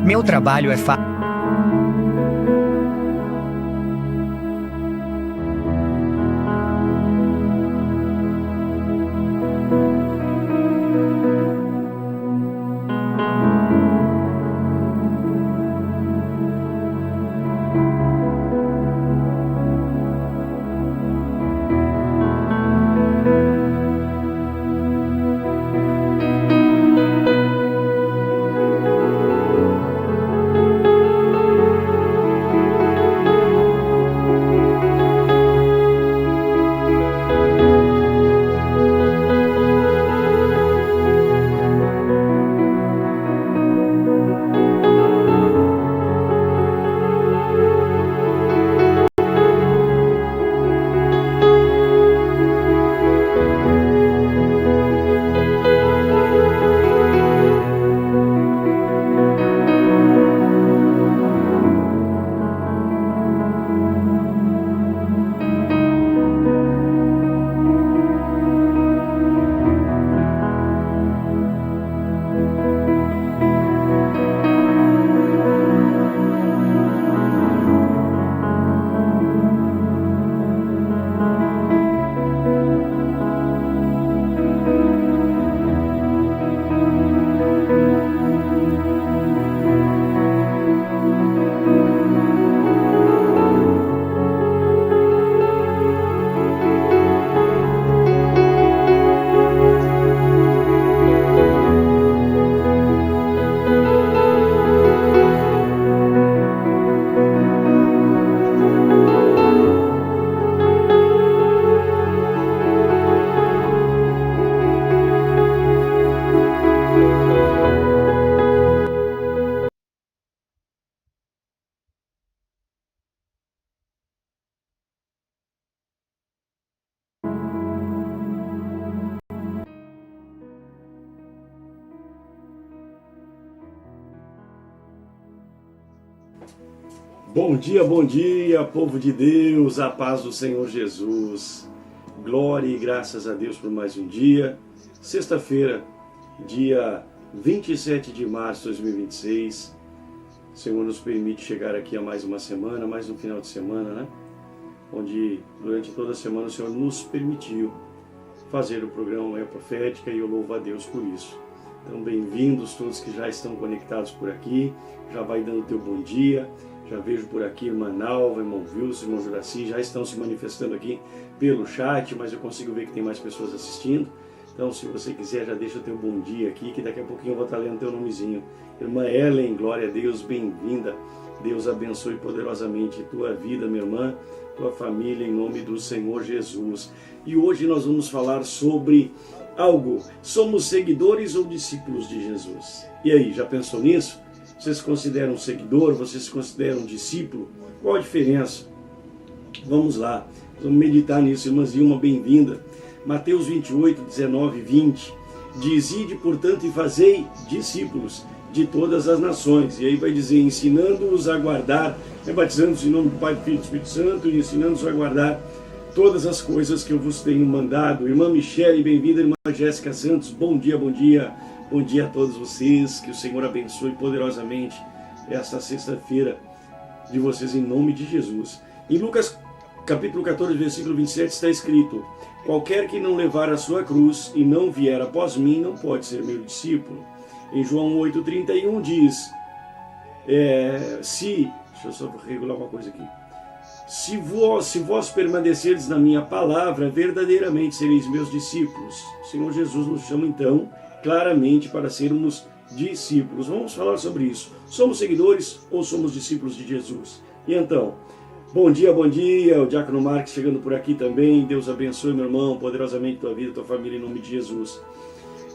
Meu trabalho é fácil. Bom dia, povo de Deus, a paz do Senhor Jesus. Glória e graças a Deus por mais um dia. Sexta-feira, dia 27 de março de 2026. O Senhor nos permite chegar aqui a mais uma semana, mais um final de semana, né? Onde durante toda a semana o Senhor nos permitiu fazer o programa Manhã Profética e eu louvo a Deus por isso. Então, bem-vindos todos que já estão conectados por aqui. Já vai dando teu bom dia. Já vejo por aqui irmã Nalva, irmão Wilson, irmão Juraci, já estão se manifestando aqui pelo chat, mas eu consigo ver que tem mais pessoas assistindo. Então, se você quiser, já deixa o teu bom dia aqui, que daqui a pouquinho eu vou estar lendo teu nomezinho. Irmã Ellen, glória a Deus, bem-vinda. Deus abençoe poderosamente tua vida, minha irmã, tua família, em nome do Senhor Jesus. E hoje nós vamos falar sobre algo. Somos seguidores ou discípulos de Jesus? E aí, já pensou nisso? Você se considera um seguidor? Você se considera um discípulo? Qual a diferença? Vamos lá, vamos meditar nisso. Irmã Zilma, bem-vinda. Mateus 28, 19 e 20. Diz: ide, portanto, e fazei discípulos de todas as nações. E aí vai dizer, ensinando-os a guardar, batizando-os em nome do Pai, do Filho e do Espírito Santo, e ensinando-os a guardar todas as coisas que eu vos tenho mandado. Irmã Michele, bem-vinda. Irmã Jéssica Santos, bom dia, bom dia. Bom dia a todos vocês, que o Senhor abençoe poderosamente esta sexta-feira de vocês em nome de Jesus. Em Lucas capítulo 14, versículo 27 está escrito: qualquer que não levar a sua cruz e não vier após mim não pode ser meu discípulo. Em João 8,31 diz, deixa eu só regular uma coisa aqui. Se vós permanecerdes na minha palavra, verdadeiramente sereis meus discípulos. O Senhor Jesus nos chama então claramente para sermos discípulos. Vamos falar sobre isso. Somos seguidores ou somos discípulos de Jesus? E então, bom dia, o Diácono Marques chegando por aqui também. Deus abençoe, meu irmão, poderosamente tua vida, tua família, em nome de Jesus.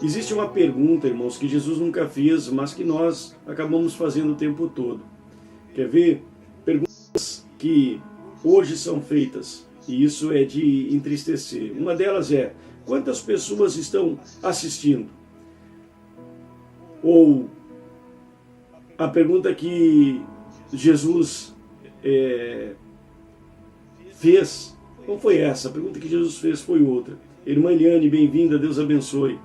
Existe uma pergunta, irmãos, que Jesus nunca fez, mas que nós acabamos fazendo o tempo todo. Quer ver? Perguntas que hoje são feitas, e isso é de entristecer. Uma delas é: quantas pessoas estão assistindo? Ou a pergunta que Jesus fez, não foi essa, a pergunta que Jesus fez foi outra. Irmã Eliane, bem-vinda, Deus abençoe.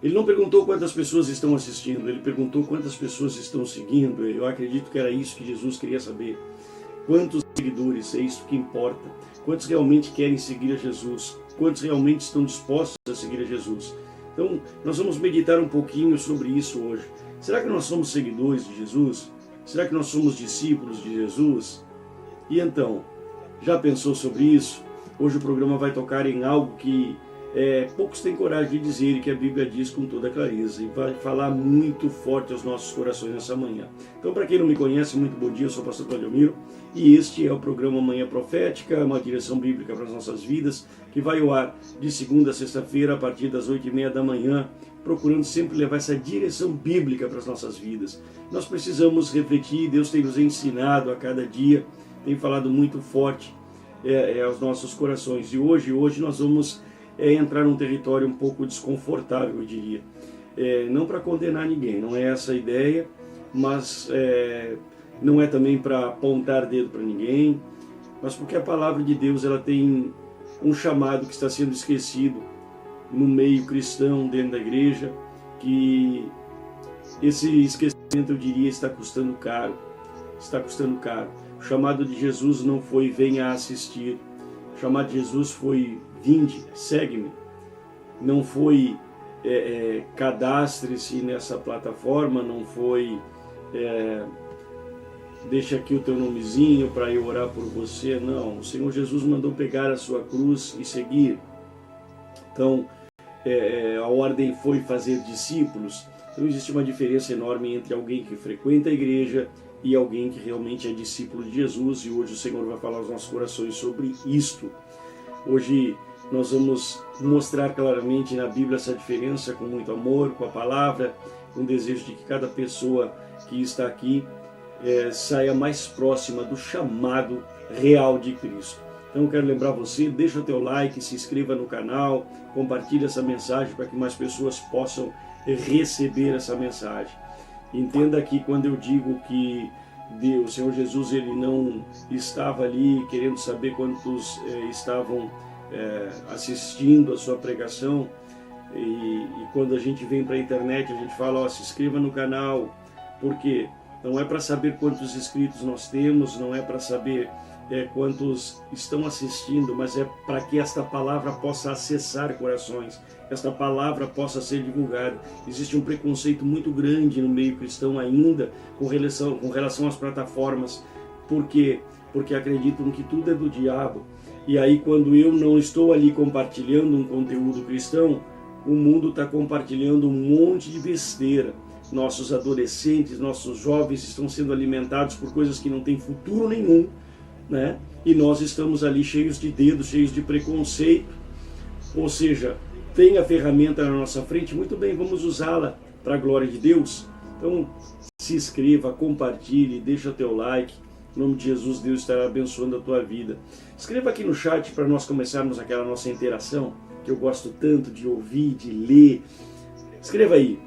Ele não perguntou quantas pessoas estão assistindo, ele perguntou quantas pessoas estão seguindo. Eu acredito que era isso que Jesus queria saber. Quantos seguidores, é isso que importa. Quantos realmente querem seguir a Jesus? Quantos realmente estão dispostos a seguir a Jesus? Então, nós vamos meditar um pouquinho sobre isso hoje. Será que nós somos seguidores de Jesus? Será que nós somos discípulos de Jesus? E então, já pensou sobre isso? Hoje o programa vai tocar em algo que poucos têm coragem de dizer e que a Bíblia diz com toda clareza e vai falar muito forte aos nossos corações nessa manhã. Então, para quem não me conhece, muito bom dia, eu sou o pastor Claudio e este é o programa Manhã Profética, uma direção bíblica para as nossas vidas, que vai ao ar de segunda a sexta-feira a partir das 8h30 da manhã, procurando sempre levar essa direção bíblica para as nossas vidas. Nós precisamos refletir, Deus tem nos ensinado a cada dia, tem falado muito forte aos nossos corações. E hoje nós vamos entrar num território um pouco desconfortável, eu diria. Não para condenar ninguém, não é essa a ideia, mas não é também para apontar dedo para ninguém, mas porque a palavra de Deus ela tem um chamado que está sendo esquecido no meio cristão, dentro da igreja, que esse esquecimento, eu diria, está custando caro. Está custando caro. O chamado de Jesus não foi venha assistir. O chamado de Jesus foi vinde, segue-me. Não foi cadastre-se nessa plataforma, não foi deixa aqui o teu nomezinho para eu orar por você. Não, o Senhor Jesus mandou pegar a sua cruz e seguir. Então, a ordem foi fazer discípulos. Então existe uma diferença enorme entre alguém que frequenta a igreja e alguém que realmente é discípulo de Jesus, e hoje o Senhor vai falar aos nossos corações sobre isto. Hoje nós vamos mostrar claramente na Bíblia essa diferença com muito amor, com a palavra, com o desejo de que cada pessoa que está aqui saia mais próxima do chamado real de Cristo. Então eu quero lembrar você, deixa o teu like, se inscreva no canal, compartilhe essa mensagem para que mais pessoas possam receber essa mensagem. Entenda que quando eu digo que o Senhor Jesus ele não estava ali querendo saber quantos estavam assistindo a sua pregação, e quando a gente vem para a internet a gente fala, se inscreva no canal, porque não é para saber quantos inscritos nós temos, não é para saber quantos estão assistindo, mas é para que esta palavra possa acessar corações, esta palavra possa ser divulgada. Existe um preconceito muito grande no meio cristão ainda com relação às plataformas. Por quê? Porque acreditam que tudo é do diabo. E aí quando eu não estou ali compartilhando um conteúdo cristão, o mundo está compartilhando um monte de besteira. Nossos adolescentes, nossos jovens estão sendo alimentados por coisas que não têm futuro nenhum, né? E nós estamos ali cheios de dedos, cheios de preconceito. Ou seja, tem a ferramenta na nossa frente, muito bem, vamos usá-la para a glória de Deus. Então se inscreva, compartilhe, deixa o teu like. Em nome de Jesus, Deus estará abençoando a tua vida. Escreva aqui no chat para nós começarmos aquela nossa interação, que eu gosto tanto de ouvir, de ler. Escreva aí,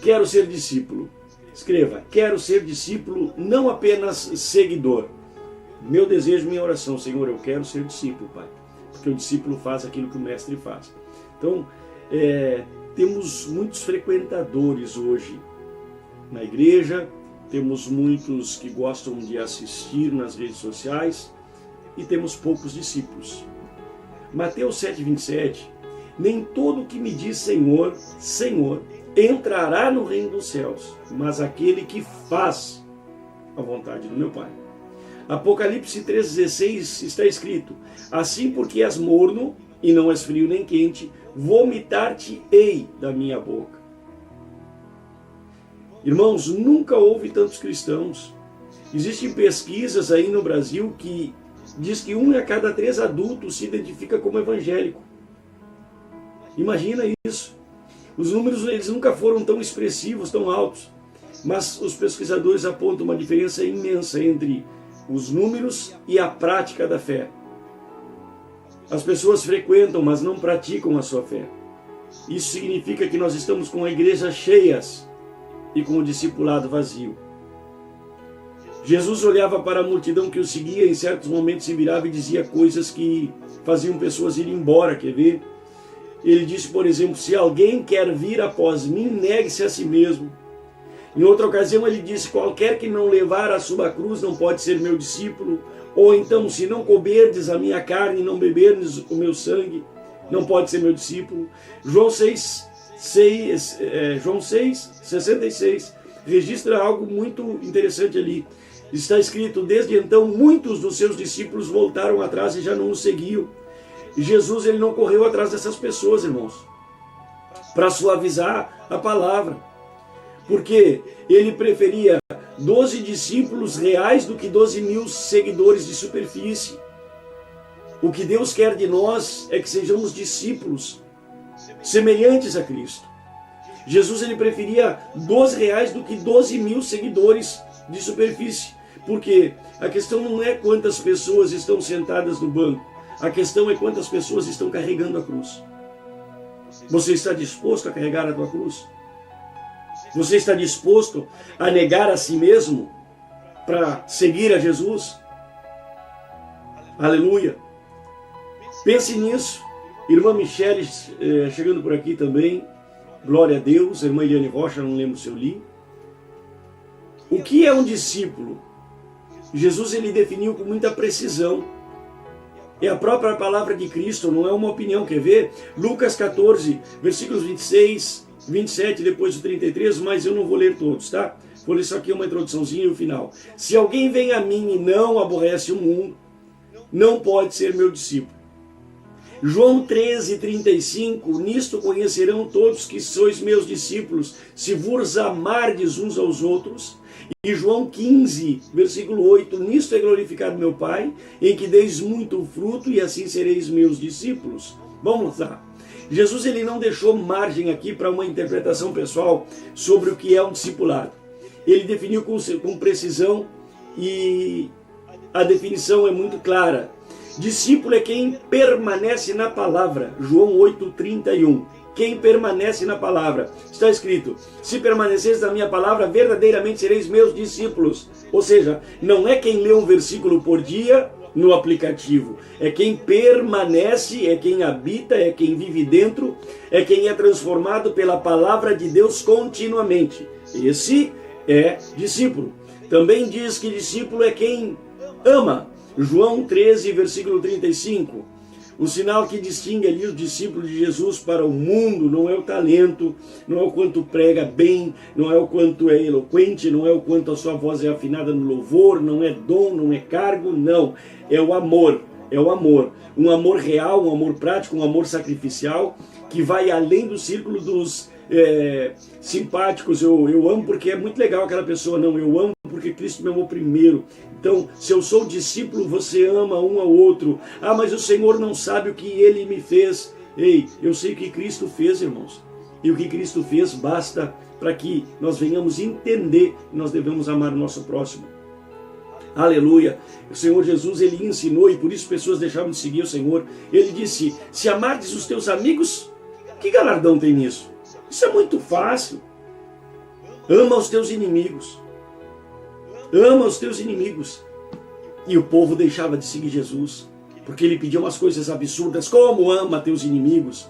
quero ser discípulo. Escreva, quero ser discípulo, não apenas seguidor. Meu desejo, minha oração, Senhor, eu quero ser discípulo, Pai, porque o discípulo faz aquilo que o mestre faz. Então, temos muitos frequentadores hoje na igreja, temos muitos que gostam de assistir nas redes sociais e temos poucos discípulos. Mateus 7,27, nem todo que me diz Senhor, Senhor, entrará no reino dos céus, mas aquele que faz a vontade do meu Pai. Apocalipse 3,16 está escrito, assim porque és morno e não és frio nem quente, vomitar-te-ei da minha boca. Irmãos, nunca houve tantos cristãos. Existem pesquisas aí no Brasil que diz que 1 a cada 3 adultos se identifica como evangélico. Imagina isso. Os números eles nunca foram tão expressivos, tão altos, mas os pesquisadores apontam uma diferença imensa entre os números e a prática da fé. As pessoas frequentam, mas não praticam a sua fé. Isso significa que nós estamos com a igreja cheias e com o discipulado vazio. Jesus olhava para a multidão que o seguia, em certos momentos se virava e dizia coisas que faziam pessoas irem embora, quer ver? Ele disse, por exemplo, se alguém quer vir após mim, negue-se a si mesmo. Em outra ocasião ele disse, qualquer que não levar a sua cruz não pode ser meu discípulo. Ou então, se não comerdes a minha carne e não beberdes o meu sangue, não pode ser meu discípulo. João 6,66 registra algo muito interessante ali. Está escrito, desde então muitos dos seus discípulos voltaram atrás e já não o seguiam. E Jesus, ele não correu atrás dessas pessoas, irmãos, para suavizar a palavra, porque ele preferia 12 discípulos reais do que 12 mil seguidores de superfície. O que Deus quer de nós é que sejamos discípulos semelhantes a Cristo. Jesus, ele preferia 12 reais do que 12 mil seguidores de superfície, porque a questão não é quantas pessoas estão sentadas no banco, a questão é quantas pessoas estão carregando a cruz. Você está disposto a carregar a tua cruz? Você está disposto a negar a si mesmo para seguir a Jesus? Aleluia! Pense nisso. Irmã Michele chegando por aqui também. Glória a Deus. Irmã Eliane Rocha, não lembro se eu li. O que é um discípulo? Jesus, ele definiu com muita precisão. É a própria palavra de Cristo, não é uma opinião. Quer ver? Lucas 14, versículos 26, 27, depois do 33, mas eu não vou ler todos, tá? Vou ler só aqui uma introduçãozinha e o final. Se alguém vem a mim e não aborrece o mundo, não pode ser meu discípulo. João 13, 35, nisto conhecerão todos que sois meus discípulos, se vos amardes uns aos outros. E João 15, versículo 8, nisto é glorificado meu Pai, em que deis muito fruto e assim sereis meus discípulos. Vamos lá. Jesus, ele não deixou margem aqui para uma interpretação pessoal sobre o que é um discipulado. Ele definiu com precisão e a definição é muito clara. Discípulo é quem permanece na palavra. João 8,31. Quem permanece na palavra. Está escrito, se permaneceres na minha palavra, verdadeiramente sereis meus discípulos. Ou seja, não é quem lê um versículo por dia no aplicativo. É quem permanece, é quem habita, é quem vive dentro, é quem é transformado pela palavra de Deus continuamente. Esse é discípulo. Também diz que discípulo é quem ama. João 13, versículo 35. O sinal que distingue ali os discípulos de Jesus para o mundo não é o talento, não é o quanto prega bem, não é o quanto é eloquente, não é o quanto a sua voz é afinada no louvor, não é dom, não é cargo, não. É o amor, é o amor. Um amor real, um amor prático, um amor sacrificial, que vai além do círculo dos simpáticos. Eu amo porque é muito legal aquela pessoa. Não, eu amo porque Cristo me amou primeiro. Então, se eu sou discípulo, você ama um ao outro. Ah, mas o Senhor não sabe o que Ele me fez. Ei, eu sei o que Cristo fez, irmãos. E o que Cristo fez basta para que nós venhamos entender que nós devemos amar o nosso próximo. Aleluia. O Senhor Jesus, Ele ensinou, e por isso pessoas deixaram de seguir o Senhor. Ele disse, se amardes os teus amigos, que galardão tem nisso? Isso é muito fácil. Ama os teus inimigos. Ama os teus inimigos. E o povo deixava de seguir Jesus, porque ele pedia umas coisas absurdas, como ama teus inimigos.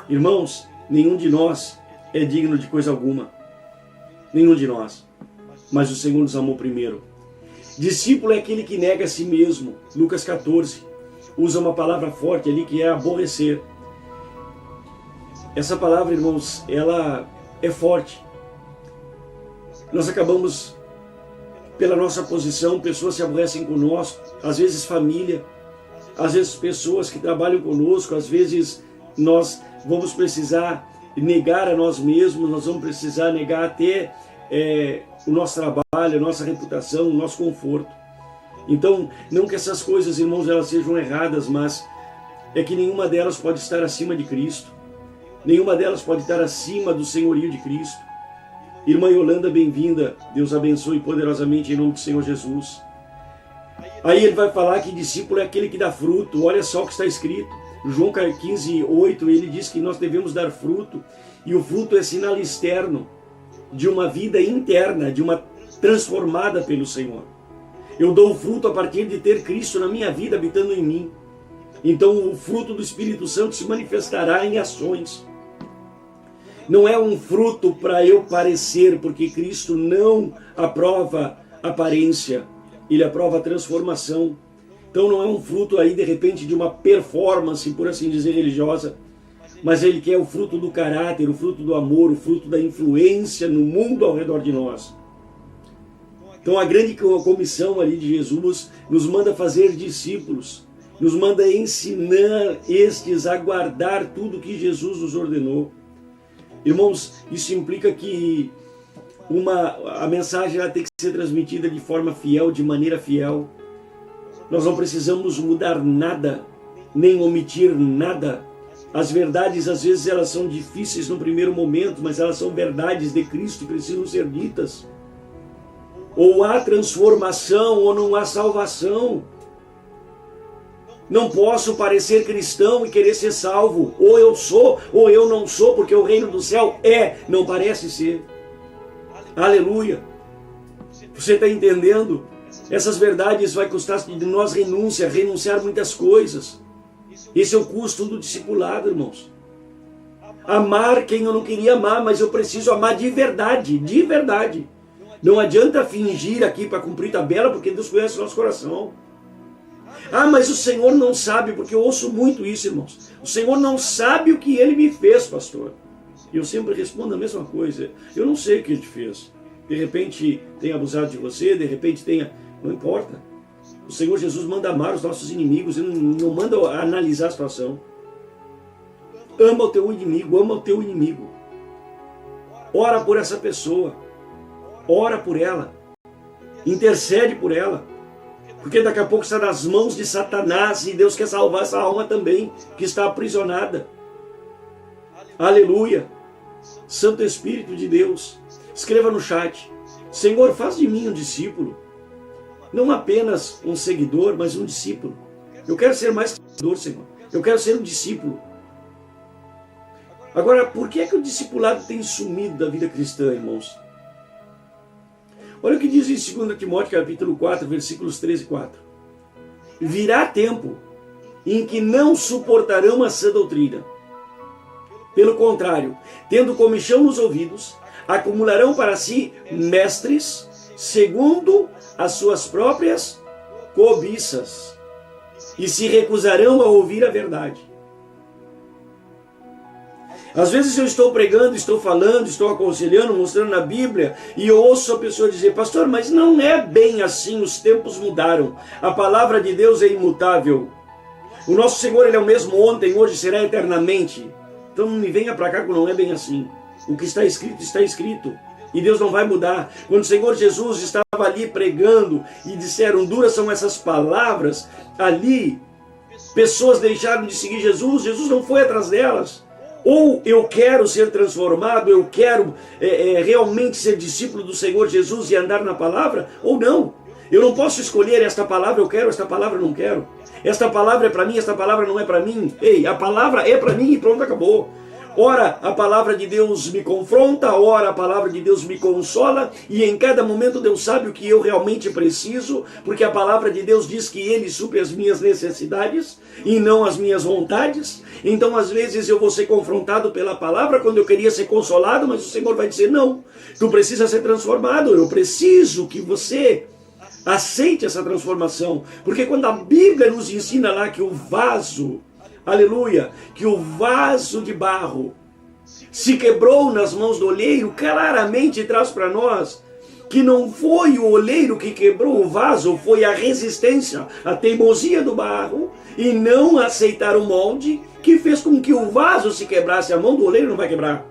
Irmãos, nenhum de nós é digno de coisa alguma. Nenhum de nós. Mas o Senhor nos amou primeiro. Discípulo é aquele que nega a si mesmo. Lucas 14. Usa uma palavra forte ali que é aborrecer. Essa palavra, irmãos, ela é forte. Nós acabamos, pela nossa posição, pessoas se aborrecem conosco, às vezes família, às vezes pessoas que trabalham conosco, às vezes nós vamos precisar negar a nós mesmos, nós vamos precisar negar até o nosso trabalho, a nossa reputação, o nosso conforto. Então, não que essas coisas, irmãos, elas sejam erradas, mas é que nenhuma delas pode estar acima de Cristo. Nenhuma delas pode estar acima do senhorio de Cristo. Irmã Yolanda, bem-vinda. Deus abençoe poderosamente em nome do Senhor Jesus. Aí ele vai falar que discípulo é aquele que dá fruto. Olha só o que está escrito. João 15, 8, ele diz que nós devemos dar fruto. E o fruto é sinal externo de uma vida interna, de uma transformada pelo Senhor. Eu dou fruto a partir de ter Cristo na minha vida habitando em mim. Então o fruto do Espírito Santo se manifestará em ações. Não é um fruto para eu parecer, porque Cristo não aprova aparência, Ele aprova a transformação. Então não é um fruto aí de repente de uma performance, por assim dizer, religiosa, mas Ele quer o fruto do caráter, o fruto do amor, o fruto da influência no mundo ao redor de nós. Então a grande comissão ali de Jesus nos manda fazer discípulos, nos manda ensinar estes a guardar tudo que Jesus nos ordenou. Irmãos, isso implica que a mensagem ela tem que ser transmitida de forma fiel, de maneira fiel. Nós não precisamos mudar nada, nem omitir nada. As verdades, às vezes, elas são difíceis no primeiro momento, mas elas são verdades de Cristo, precisam ser ditas. Ou há transformação, ou não há salvação. Não posso parecer cristão e querer ser salvo. Ou eu sou, ou eu não sou, porque o reino do céu não parece ser. Aleluia. Você está entendendo? Essas verdades vai custar de nós renunciar muitas coisas. Esse é o custo do discipulado, irmãos. Amar quem eu não queria amar, mas eu preciso amar de verdade, de verdade. Não adianta fingir aqui para cumprir tabela, porque Deus conhece o nosso coração. Ah, mas o Senhor não sabe, porque eu ouço muito isso, irmãos. O Senhor não sabe o que Ele me fez, pastor. E eu sempre respondo a mesma coisa. Eu não sei o que Ele te fez. De repente tenha abusado de você, de repente tenha... Não importa. O Senhor Jesus manda amar os nossos inimigos, Ele não manda analisar a situação. Ama o teu inimigo, ama o teu inimigo. Ora por essa pessoa. Ora por ela. Intercede por ela. Porque daqui a pouco está nas mãos de Satanás e Deus quer salvar essa alma também, que está aprisionada. Aleluia. Santo Espírito de Deus, escreva no chat: Senhor, faz de mim um discípulo. Não apenas um seguidor, mas um discípulo. Eu quero ser mais seguidor, Senhor. Eu quero ser um discípulo. Agora, por que é que o discipulado tem sumido da vida cristã, irmãos? Olha o que diz em 2 Timóteo capítulo 4, versículos 13 e 4. Virá tempo em que não suportarão a sã doutrina. Pelo contrário, tendo comichão nos ouvidos, acumularão para si mestres, segundo as suas próprias cobiças, e se recusarão a ouvir a verdade. Às vezes eu estou pregando, estou falando, estou aconselhando, mostrando na Bíblia, e eu ouço a pessoa dizer: pastor, mas não é bem assim, os tempos mudaram. A palavra de Deus é imutável. O nosso Senhor, Ele é o mesmo ontem, hoje, será eternamente. Então não me venha para cá que não é bem assim. O que está escrito, está escrito. E Deus não vai mudar. Quando o Senhor Jesus estava ali pregando e disseram: duras são essas palavras, ali pessoas deixaram de seguir Jesus, Jesus não foi atrás delas. Ou eu quero ser transformado, eu quero realmente ser discípulo do Senhor Jesus e andar na palavra, ou não. Eu não posso escolher: esta palavra eu quero, esta palavra eu não quero. Esta palavra é para mim, esta palavra não é para mim. Ei, a palavra é para mim e pronto, acabou. Ora, a palavra de Deus me confronta, ora a palavra de Deus me consola, e em cada momento Deus sabe o que eu realmente preciso, porque a palavra de Deus diz que Ele supre as minhas necessidades e não as minhas vontades. Então às vezes eu vou ser confrontado pela palavra quando eu queria ser consolado, mas o Senhor vai dizer: não, tu precisa ser transformado, eu preciso que você aceite essa transformação, porque quando a Bíblia nos ensina lá que o vaso, aleluia, que o vaso de barro se quebrou nas mãos do oleiro, claramente traz para nós que não foi o oleiro que quebrou o vaso, foi a resistência, a teimosia do barro e não aceitar o molde que fez com que o vaso se quebrasse. A mão do oleiro não vai quebrar.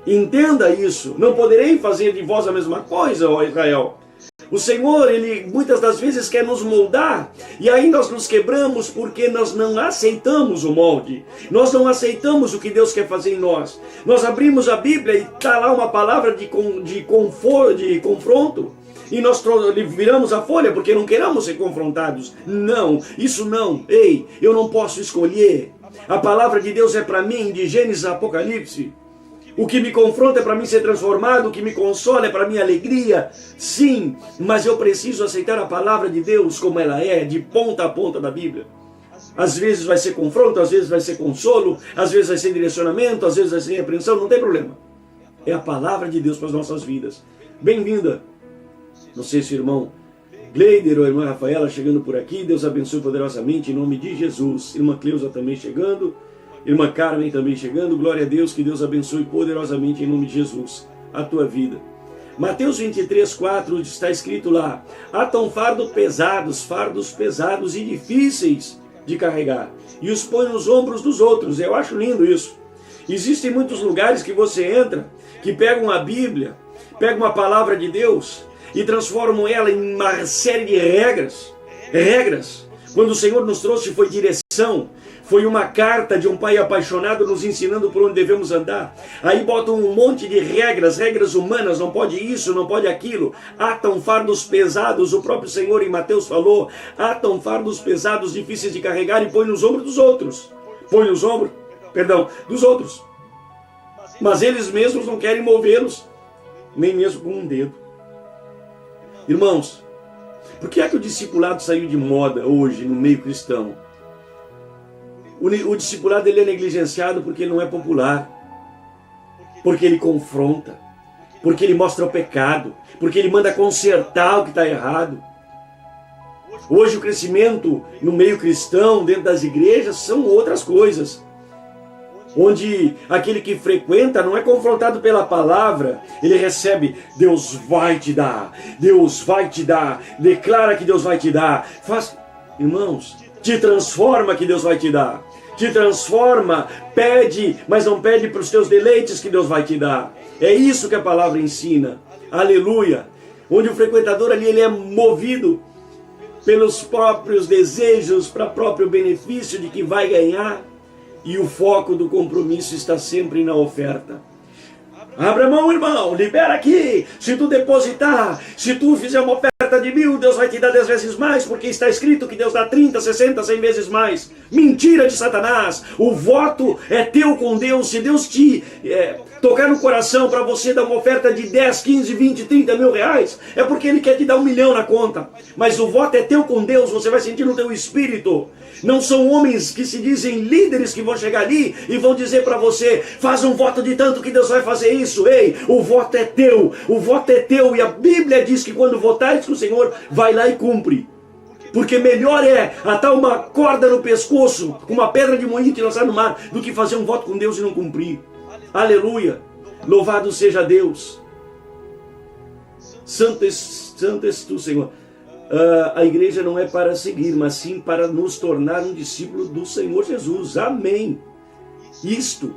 Entenda isso. Não poderei fazer de vós a mesma coisa, ó Israel. O Senhor, Ele muitas das vezes quer nos moldar, e aí nós nos quebramos porque nós não aceitamos o molde. Nós não aceitamos o que Deus quer fazer em nós. Nós abrimos a Bíblia e está lá uma palavra de confronto, e nós viramos a folha porque não queremos ser confrontados. Não, isso não. Ei, eu não posso escolher. A palavra de Deus é para mim, de Gênesis a Apocalipse. O que me confronta é para mim ser transformado, o que me consola é para minha alegria. Sim, mas eu preciso aceitar a palavra de Deus como ela é, de ponta a ponta da Bíblia. Às vezes vai ser confronto, às vezes vai ser consolo, às vezes vai ser direcionamento, às vezes vai ser repreensão, não tem problema. É a palavra de Deus para as nossas vidas. Bem-vinda. Não sei se o irmão Gleider ou a irmã Rafaela chegando por aqui. Deus abençoe poderosamente em nome de Jesus. Irmã Cleusa também chegando. Irmã Carmen também chegando. Glória a Deus, que Deus abençoe poderosamente em nome de Jesus a tua vida. Mateus 23, 4 está escrito lá: atam fardos pesados e difíceis de carregar, e os põe nos ombros dos outros. Eu acho lindo isso. Existem muitos lugares que você entra, que pegam a Bíblia, pegam uma palavra de Deus e transformam ela em uma série de regras. Quando o Senhor nos trouxe foi direção, foi uma carta de um pai apaixonado nos ensinando por onde devemos andar. Aí botam um monte de regras humanas, não pode isso, não pode aquilo. Atam fardos pesados, o próprio Senhor em Mateus falou, atam fardos pesados, difíceis de carregar e põe nos ombros dos outros. Dos outros. Mas eles mesmos não querem movê-los, nem mesmo com um dedo. Irmãos, por que é que o discipulado saiu de moda hoje no meio cristão? O discipulado ele é negligenciado porque ele não é popular, porque ele confronta, porque ele mostra o pecado, porque ele manda consertar o que está errado. Hoje o crescimento no meio cristão, dentro das igrejas, são outras coisas. Onde aquele que frequenta não é confrontado pela palavra, ele recebe, Deus vai te dar, declara que Deus vai te dar. Irmãos, te transforma que Deus vai te dar. Te transforma, pede, mas não pede para os teus deleites que Deus vai te dar. É isso que a palavra ensina. Aleluia. Onde o frequentador ali ele é movido pelos próprios desejos, para o próprio benefício de que vai ganhar. E o foco do compromisso está sempre na oferta. Abra a mão, irmão, libera aqui. Se tu depositar, se tu fizer uma oferta de 1.000, Deus vai te dar 10 vezes mais, porque está escrito que Deus dá 30, 60, 100 vezes mais. Mentira de Satanás. O voto é teu com Deus. Se Deus te tocar no coração para você dar uma oferta de 10, 15, 20, 30 mil reais, é porque Ele quer te dar 1 milhão na conta. Mas o voto é teu com Deus, você vai sentir no teu espírito. Não são homens que se dizem líderes que vão chegar ali e vão dizer para você, faz um voto de tanto que Deus vai fazer isso. Ei, o voto é teu, e a Bíblia diz que quando votares com o Senhor, vai lá e cumpre. Porque melhor é atar uma corda no pescoço, com uma pedra de moinho e lançar no mar, do que fazer um voto com Deus e não cumprir. Aleluia, louvado seja Deus. Santo és tu, Senhor. A igreja não é para seguir, mas sim para nos tornar um discípulo do Senhor Jesus. Amém. Isto.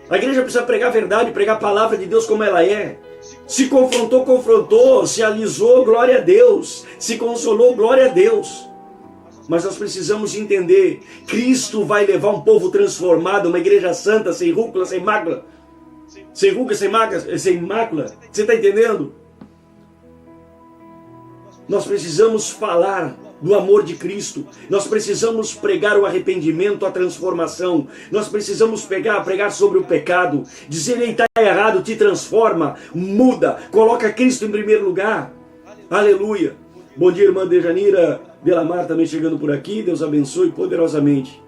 A igreja precisa pregar a verdade, pregar a palavra de Deus como ela é. Se confrontou, confrontou. Se alisou, glória a Deus. Se consolou, glória a Deus. Mas nós precisamos entender, Cristo vai levar um povo transformado, uma igreja santa, sem rúcula, sem mácula. Sem ruga, sem mácula. Você está entendendo? Nós precisamos falar do amor de Cristo. Nós precisamos pregar o arrependimento, a transformação. Nós precisamos pregar sobre o pecado. Dizer, ele está errado, te transforma, muda, coloca Cristo em primeiro lugar. Aleluia. Bom dia, irmã Dejanira Delamar também chegando por aqui. Deus abençoe poderosamente.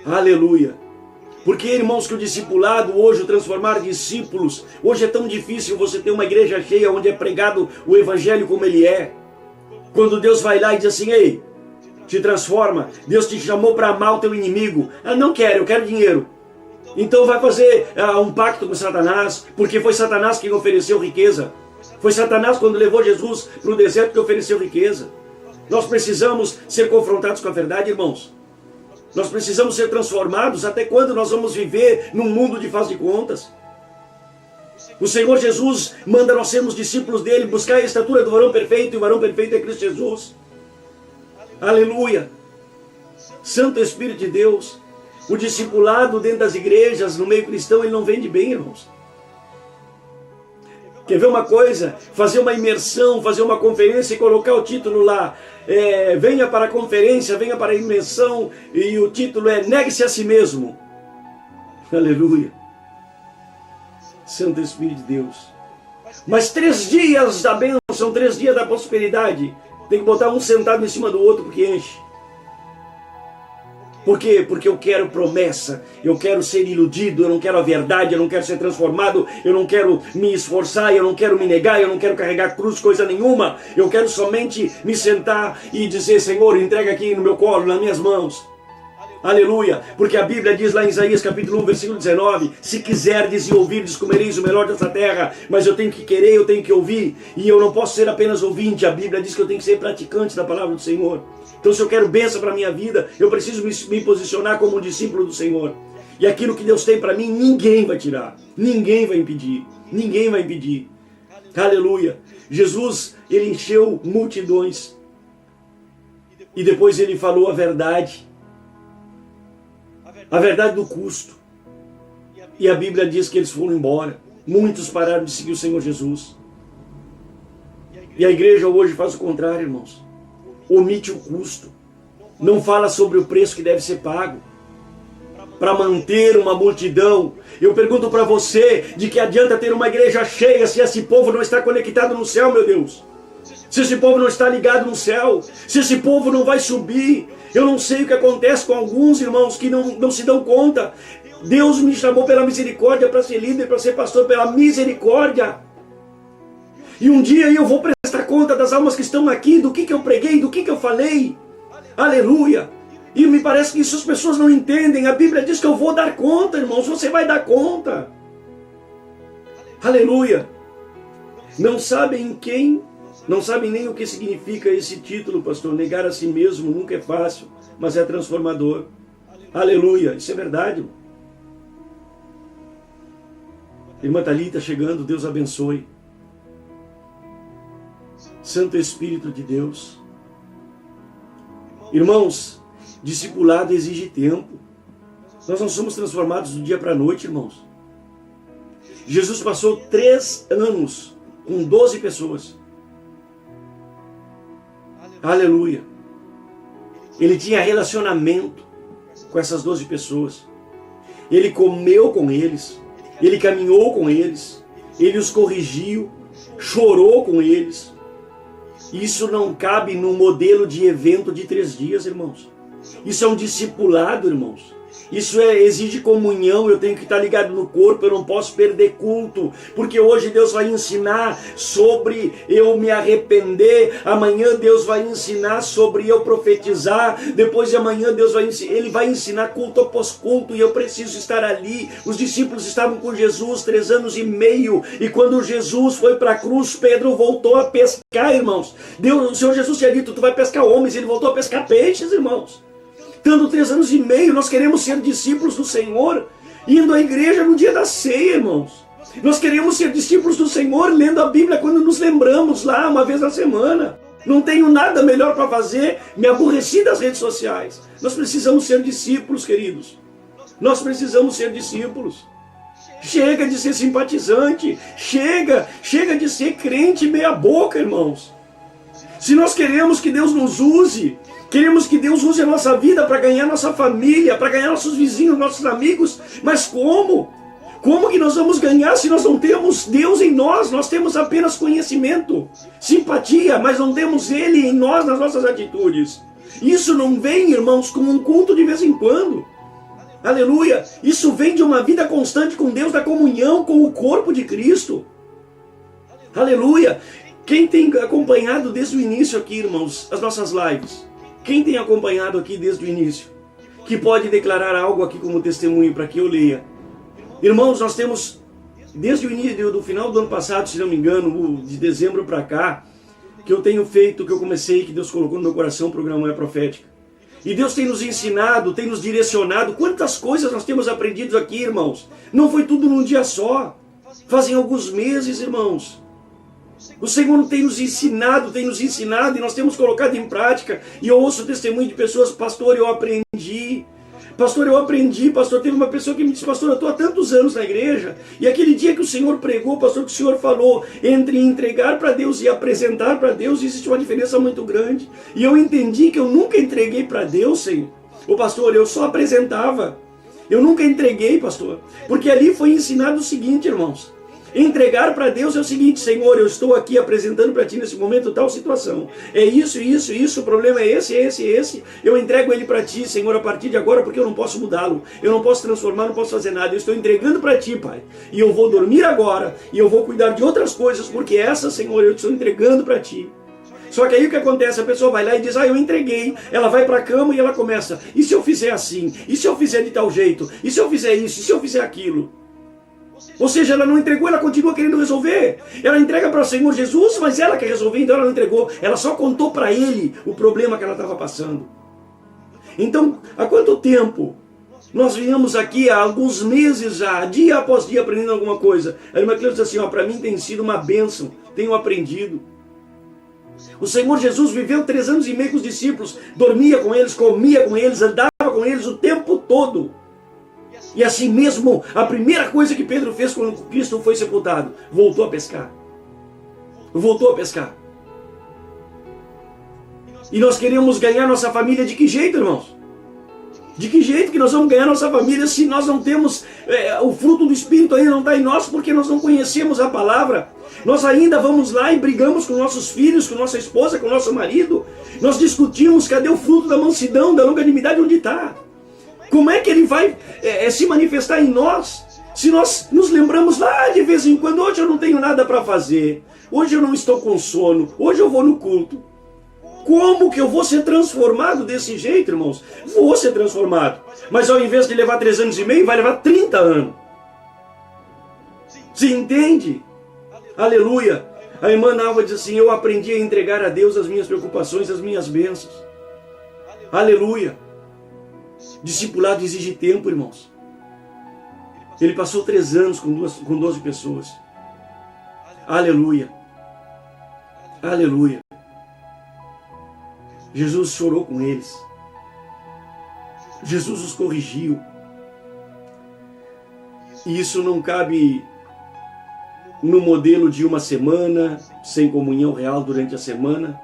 Aleluia. Porque, irmãos, que o discipulado hoje, o transformar discípulos, hoje é tão difícil você ter uma igreja cheia onde é pregado o evangelho como ele é. Quando Deus vai lá e diz assim, ei, te transforma, Deus te chamou para amar o teu inimigo. Ah, não quero, eu quero dinheiro. Então vai fazer um pacto com Satanás, porque foi Satanás quem ofereceu riqueza. Foi Satanás quando levou Jesus para o deserto que ofereceu riqueza. Nós precisamos ser confrontados com a verdade, irmãos. Nós precisamos ser transformados. Até quando nós vamos viver num mundo de faz de contas? O Senhor Jesus manda nós sermos discípulos dele, buscar a estatura do varão perfeito, e o varão perfeito é Cristo Jesus. Aleluia. Santo Espírito de Deus. O discipulado dentro das igrejas, no meio cristão, ele não vende bem, irmãos. Quer ver uma coisa? Fazer uma imersão, fazer uma conferência e colocar o título lá. Venha para a conferência, venha para a imersão, e o título é Negue-se a si mesmo. Aleluia. Santo Espírito de Deus. Mas 3 dias da bênção, 3 dias da prosperidade. Tem que botar um sentado em cima do outro porque enche. Por quê? Porque eu quero promessa, eu quero ser iludido, eu não quero a verdade, eu não quero ser transformado, eu não quero me esforçar, eu não quero me negar, eu não quero carregar cruz, coisa nenhuma. Eu quero somente me sentar e dizer, Senhor, entrega aqui no meu colo, nas minhas mãos. Aleluia, porque a Bíblia diz lá em Isaías capítulo 1, versículo 19, se quiserdes e ouvirdes, comereis o melhor dessa terra, mas eu tenho que querer, eu tenho que ouvir, e eu não posso ser apenas ouvinte, a Bíblia diz que eu tenho que ser praticante da palavra do Senhor. Então se eu quero bênção para a minha vida, eu preciso me posicionar como um discípulo do Senhor. E aquilo que Deus tem para mim, ninguém vai tirar, ninguém vai impedir, ninguém vai impedir. Aleluia, Jesus, ele encheu multidões, e depois ele falou a verdade do custo. E a Bíblia diz que eles foram embora. Muitos pararam de seguir o Senhor Jesus. E a igreja hoje faz o contrário, irmãos. Omite o custo. Não fala sobre o preço que deve ser pago para manter uma multidão. Eu pergunto para você, de que adianta ter uma igreja cheia se esse povo não está conectado no céu, meu Deus? Se esse povo não está ligado no céu, se esse povo não vai subir. Eu não sei o que acontece com alguns irmãos que não se dão conta. Deus me chamou pela misericórdia para ser líder, para ser pastor, pela misericórdia. E um dia eu vou prestar conta das almas que estão aqui, do que eu preguei, do que eu falei. Aleluia. E me parece que isso as pessoas não entendem. A Bíblia diz que eu vou dar conta, irmãos. Você vai dar conta. Aleluia. Não sabem nem o que significa esse título, pastor. Negar a si mesmo nunca é fácil, mas é transformador. Aleluia, isso é verdade. Irmã Thalita chegando, Deus abençoe. Santo Espírito de Deus. Irmãos, discipulado exige tempo. Nós não somos transformados do dia para a noite, irmãos. Jesus passou 3 anos com 12 pessoas. Aleluia. Ele tinha relacionamento com essas 12 pessoas. Ele comeu com eles. Ele caminhou com eles. Ele os corrigiu. Chorou com eles. Isso não cabe num modelo de evento de 3 dias, irmãos. Isso é um discipulado, irmãos. Isso exige comunhão, eu tenho que estar ligado no corpo, eu não posso perder culto, porque hoje Deus vai ensinar sobre eu me arrepender, amanhã Deus vai ensinar sobre eu profetizar, depois de amanhã Ele vai ensinar culto após culto, e eu preciso estar ali. Os discípulos estavam com Jesus 3 anos e meio, e quando Jesus foi para a cruz, Pedro voltou a pescar, irmãos. O Senhor Jesus tinha dito, tu vai pescar homens, ele voltou a pescar peixes, irmãos. Dando 3 anos e meio, nós queremos ser discípulos do Senhor, indo à igreja no dia da ceia, irmãos. Nós queremos ser discípulos do Senhor, lendo a Bíblia quando nos lembramos lá, uma vez na semana. Não tenho nada melhor para fazer, me aborreci das redes sociais. Nós precisamos ser discípulos, queridos. Nós precisamos ser discípulos. Chega de ser simpatizante, chega de ser crente meia boca, irmãos. Se nós queremos que Deus nos use, queremos que Deus use a nossa vida para ganhar nossa família, para ganhar nossos vizinhos, nossos amigos. Mas como? Como que nós vamos ganhar se nós não temos Deus em nós? Nós temos apenas conhecimento, simpatia, mas não temos Ele em nós, nas nossas atitudes. Isso não vem, irmãos, como um culto de vez em quando. Aleluia! Isso vem de uma vida constante com Deus, da comunhão com o corpo de Cristo. Aleluia! Quem tem acompanhado desde o início aqui, irmãos, as nossas lives? Quem tem acompanhado aqui desde o início? Que pode declarar algo aqui como testemunho para que eu leia. Irmãos, nós temos, desde o início do final do ano passado, se não me engano, de dezembro para cá, que eu tenho feito, que eu comecei, que Deus colocou no meu coração, o programa É Profética. E Deus tem nos ensinado, tem nos direcionado. Quantas coisas nós temos aprendido aqui, irmãos? Não foi tudo num dia só. Fazem alguns meses, irmãos. O Senhor tem nos ensinado, e nós temos colocado em prática. E eu ouço o testemunho de pessoas, pastor, eu aprendi. Pastor, teve uma pessoa que me disse, pastor, eu estou há tantos anos na igreja, e aquele dia que o Senhor pregou, pastor, que o Senhor falou, entre entregar para Deus e apresentar para Deus, existe uma diferença muito grande. E eu entendi que eu nunca entreguei para Deus, Senhor. O pastor, eu só apresentava. Eu nunca entreguei, pastor. Porque ali foi ensinado o seguinte, irmãos. Entregar para Deus é o seguinte: Senhor, eu estou aqui apresentando para Ti nesse momento tal situação. É isso, isso, isso, o problema é esse. Eu entrego ele para Ti, Senhor, a partir de agora, porque eu não posso mudá-lo. Eu não posso transformar, não posso fazer nada. Eu estou entregando para Ti, Pai. E eu vou dormir agora, e eu vou cuidar de outras coisas, porque essa, Senhor, eu estou entregando para Ti. Só que aí o que acontece? A pessoa vai lá e diz: eu entreguei. Ela vai para a cama e ela começa: e se eu fizer assim? E se eu fizer de tal jeito? E se eu fizer isso? E se eu fizer aquilo? Ou seja, ela não entregou, ela continua querendo resolver. Ela entrega para o Senhor Jesus, mas ela quer resolver, então ela não entregou. Ela só contou para Ele o problema que ela estava passando. Então, há quanto tempo nós viemos aqui, há alguns meses já, dia após dia, aprendendo alguma coisa? A irmã Cleusa diz assim: para mim tem sido uma bênção, tenho aprendido. O Senhor Jesus viveu 3 anos e meio com os discípulos, dormia com eles, comia com eles, andava com eles o tempo todo. E assim mesmo, a primeira coisa que Pedro fez quando Cristo foi sepultado, voltou a pescar. Voltou a pescar. E nós queremos ganhar nossa família de que jeito, irmãos? De que jeito que nós vamos ganhar nossa família se nós não temos, o fruto do Espírito ainda não está em nós, porque nós não conhecemos a palavra? Nós ainda vamos lá e brigamos com nossos filhos, com nossa esposa, com nosso marido. Nós discutimos: cadê o fruto da mansidão, da longanimidade, onde está? Como é que ele vai se manifestar em nós? Se nós nos lembramos lá de vez em quando: hoje eu não tenho nada para fazer, hoje eu não estou com sono, hoje eu vou no culto. Como que eu vou ser transformado desse jeito, irmãos? Vou ser transformado. Mas ao invés de levar 3 anos e meio, vai levar 30 anos. Se entende? Aleluia. A irmã Nalva diz assim: eu aprendi a entregar a Deus as minhas preocupações, as minhas bênçãos. Aleluia. Discipulado exige tempo, irmãos. Ele passou 3 anos com 12 pessoas. Aleluia. Aleluia. Jesus chorou com eles. Jesus os corrigiu. E isso não cabe no modelo de uma semana, sem comunhão real durante a semana.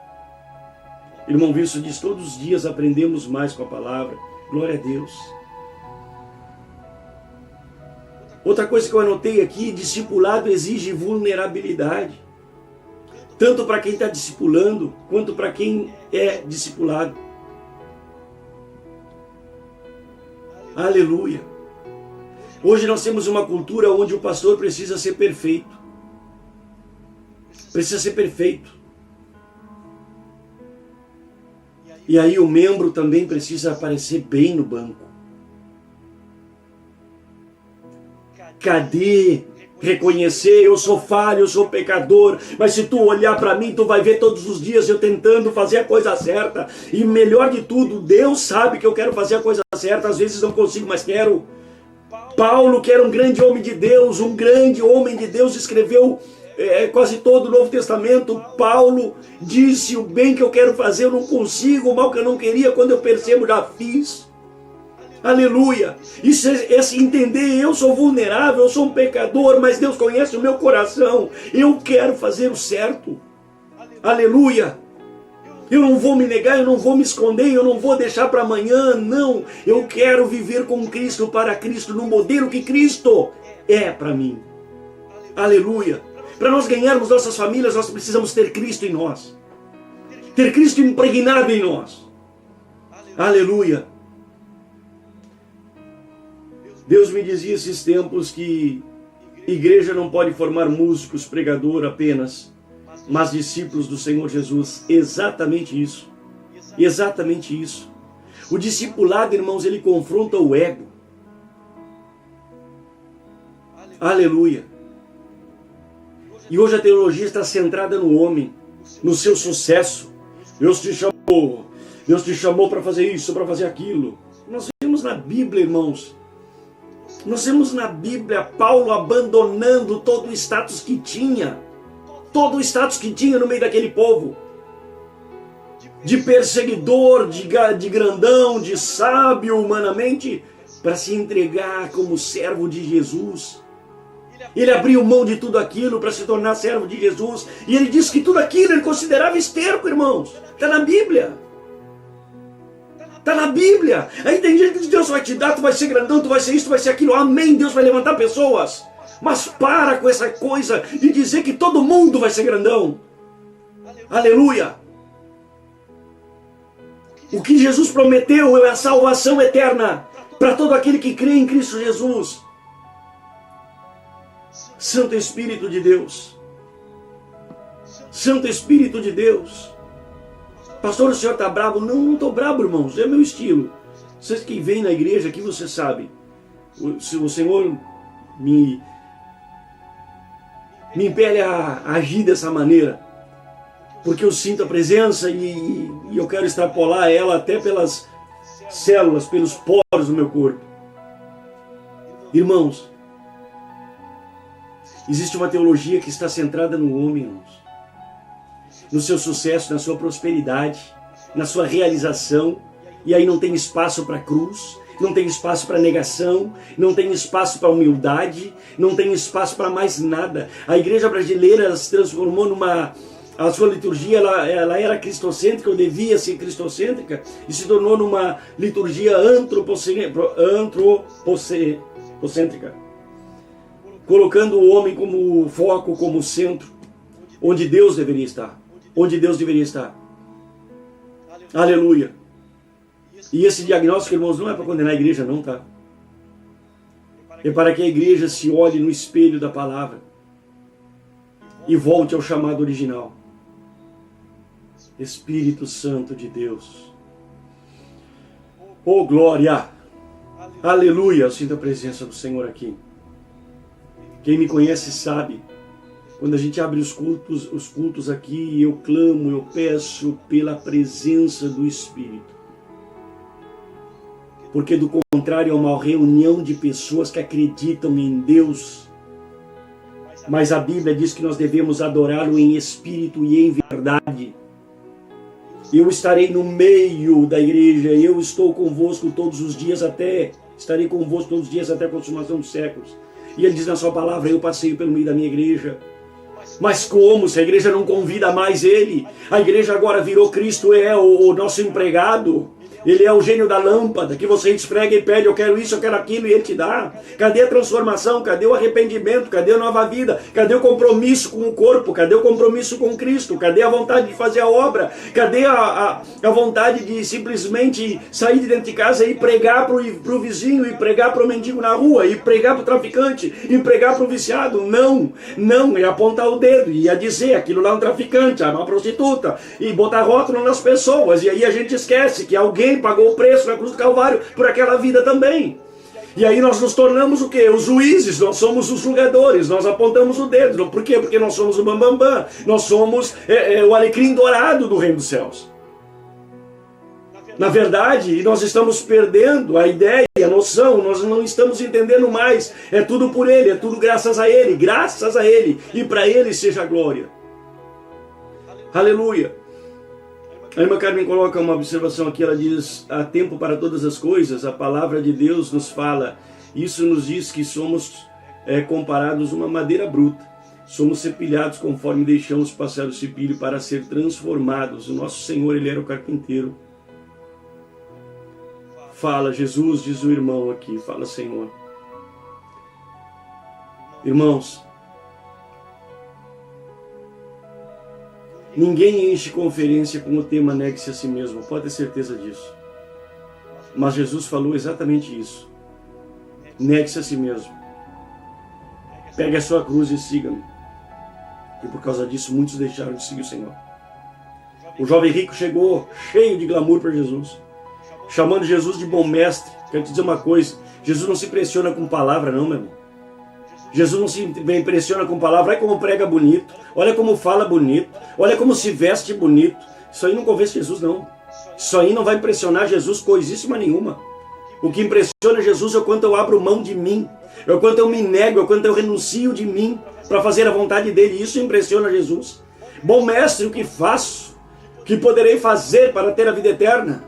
Irmão Wilson diz: todos os dias aprendemos mais com a palavra. Glória a Deus. Outra coisa que eu anotei aqui: discipulado exige vulnerabilidade. Tanto para quem está discipulando, quanto para quem é discipulado. Aleluia. Hoje nós temos uma cultura onde o pastor precisa ser perfeito. Precisa ser perfeito. E aí o membro também precisa aparecer bem no banco. Cadê reconhecer: eu sou falho, eu sou pecador, mas se tu olhar para mim, tu vai ver todos os dias eu tentando fazer a coisa certa. E melhor de tudo, Deus sabe que eu quero fazer a coisa certa, às vezes não consigo, mas quero. Paulo, que era um grande homem de Deus, escreveu quase todo o Novo Testamento. Paulo disse: o bem que eu quero fazer eu não consigo, o mal que eu não queria, quando eu percebo, já fiz. Aleluia. Isso é entender: eu sou vulnerável, eu sou um pecador, mas Deus conhece o meu coração. Eu quero fazer o certo. Aleluia. Eu não vou me negar, eu não vou me esconder, eu não vou deixar para amanhã, não. Eu quero viver com Cristo, para Cristo, no modelo que Cristo é para mim. Aleluia. Para nós ganharmos nossas famílias, nós precisamos ter Cristo em nós. Ter Cristo impregnado em nós. Aleluia. Deus me dizia esses tempos que igreja não pode formar músicos, pregador apenas, mas discípulos do Senhor Jesus. Exatamente isso. Exatamente isso. O discipulado, irmãos, ele confronta o ego. Aleluia. E hoje a teologia está centrada no homem, no seu sucesso. Deus te chamou para fazer isso, para fazer aquilo. Nós vemos na Bíblia, irmãos. Nós vemos na Bíblia Paulo abandonando todo o status que tinha. Todo o status que tinha no meio daquele povo. De perseguidor, de grandão, de sábio humanamente, para se entregar como servo de Jesus. Ele abriu mão de tudo aquilo para se tornar servo de Jesus. E ele disse que tudo aquilo ele considerava esterco, irmãos. Está na Bíblia. Está na Bíblia. Aí tem gente que diz: Deus vai te dar, tu vai ser grandão, tu vai ser isso, tu vai ser aquilo. Amém. Deus vai levantar pessoas. Mas para com essa coisa de dizer que todo mundo vai ser grandão. Aleluia! O que Jesus prometeu é a salvação eterna para todo aquele que crê em Cristo Jesus. Santo Espírito de Deus. Santo Espírito de Deus. Pastor, o senhor está bravo? Não, não estou bravo, irmãos. É meu estilo. Vocês que vêm na igreja aqui, você sabe. O Senhor me impele a agir dessa maneira. Porque eu sinto a presença e eu quero extrapolar ela até pelas células, pelos poros do meu corpo. Irmãos, existe uma teologia que está centrada no homem, irmãos. No seu sucesso, na sua prosperidade, na sua realização. E aí não tem espaço para cruz, não tem espaço para negação, não tem espaço para humildade, não tem espaço para mais nada. A igreja brasileira se transformou numa... A sua liturgia ela era cristocêntrica, ou devia ser cristocêntrica, e se tornou numa liturgia antropocêntrica, colocando o homem como foco, como centro, onde Deus deveria estar. Onde Deus deveria estar. Aleluia. E esse diagnóstico, irmãos, não é para condenar a igreja, não, tá? É para que a igreja se olhe no espelho da palavra e volte ao chamado original. Espírito Santo de Deus. Oh, glória! Aleluia! Eu sinto a presença do Senhor aqui. Quem me conhece sabe, quando a gente abre os cultos aqui, eu clamo, eu peço pela presença do Espírito. Porque do contrário é uma reunião de pessoas que acreditam em Deus. Mas a Bíblia diz que nós devemos adorá-lo em espírito e em verdade. Eu estarei no meio da igreja, eu estou convosco todos os dias estarei convosco todos os dias até a consumação dos séculos. E ele diz na sua palavra, eu passeio pelo meio da minha igreja. Mas como? Se a igreja não convida mais ele? A igreja agora virou Cristo, é o nosso empregado. Ele é o gênio da lâmpada, que você esfrega e pede, eu quero isso, eu quero aquilo, e ele te dá. Cadê a transformação? Cadê o arrependimento? Cadê a nova vida? Cadê o compromisso com o corpo? Cadê o compromisso com Cristo? Cadê a vontade de fazer a obra? Cadê a vontade de simplesmente sair de dentro de casa e pregar para o vizinho, e pregar para o mendigo na rua, e pregar para o traficante, e pregar para o viciado? Não, não, é apontar o dedo, e a dizer, aquilo lá é um traficante, é uma prostituta, e botar rótulo nas pessoas, e aí a gente esquece que alguém pagou o preço na cruz do Calvário por aquela vida também. E aí nós nos tornamos o quê? Os juízes, nós somos os julgadores, nós apontamos o dedo. Por quê? Porque nós somos o bambambam, nós somos o alecrim dourado do reino dos céus. Na verdade, nós estamos perdendo a ideia, a noção, nós não estamos entendendo mais. É tudo por Ele, é tudo graças a Ele, e para Ele seja a glória. Aleluia. A irmã Carmen coloca uma observação aqui, ela diz, há tempo para todas as coisas, a palavra de Deus nos fala, isso nos diz que somos comparados a uma madeira bruta, somos cepilhados conforme deixamos passar o cepilho para ser transformados. O nosso Senhor, Ele era o carpinteiro. Fala, Jesus, diz o irmão aqui, fala, Senhor. Irmãos, ninguém enche conferência com o tema negue-se a si mesmo, pode ter certeza disso. Mas Jesus falou exatamente isso. Negue-se a si mesmo. Pegue a sua cruz e siga-me. E por causa disso, muitos deixaram de seguir o Senhor. O jovem rico chegou cheio de glamour para Jesus, chamando Jesus de bom mestre. Quero te dizer uma coisa, Jesus não se impressiona com palavra não, meu irmão. Jesus não se impressiona com palavra, olha como prega bonito, olha como fala bonito, olha como se veste bonito. Isso aí não convence Jesus não. Isso aí não vai impressionar Jesus coisíssima nenhuma. O que impressiona Jesus é o quanto eu abro mão de mim, é o quanto eu me nego, é o quanto eu renuncio de mim para fazer a vontade dele. Isso impressiona Jesus. Bom mestre, o que faço? O que poderei fazer para ter a vida eterna?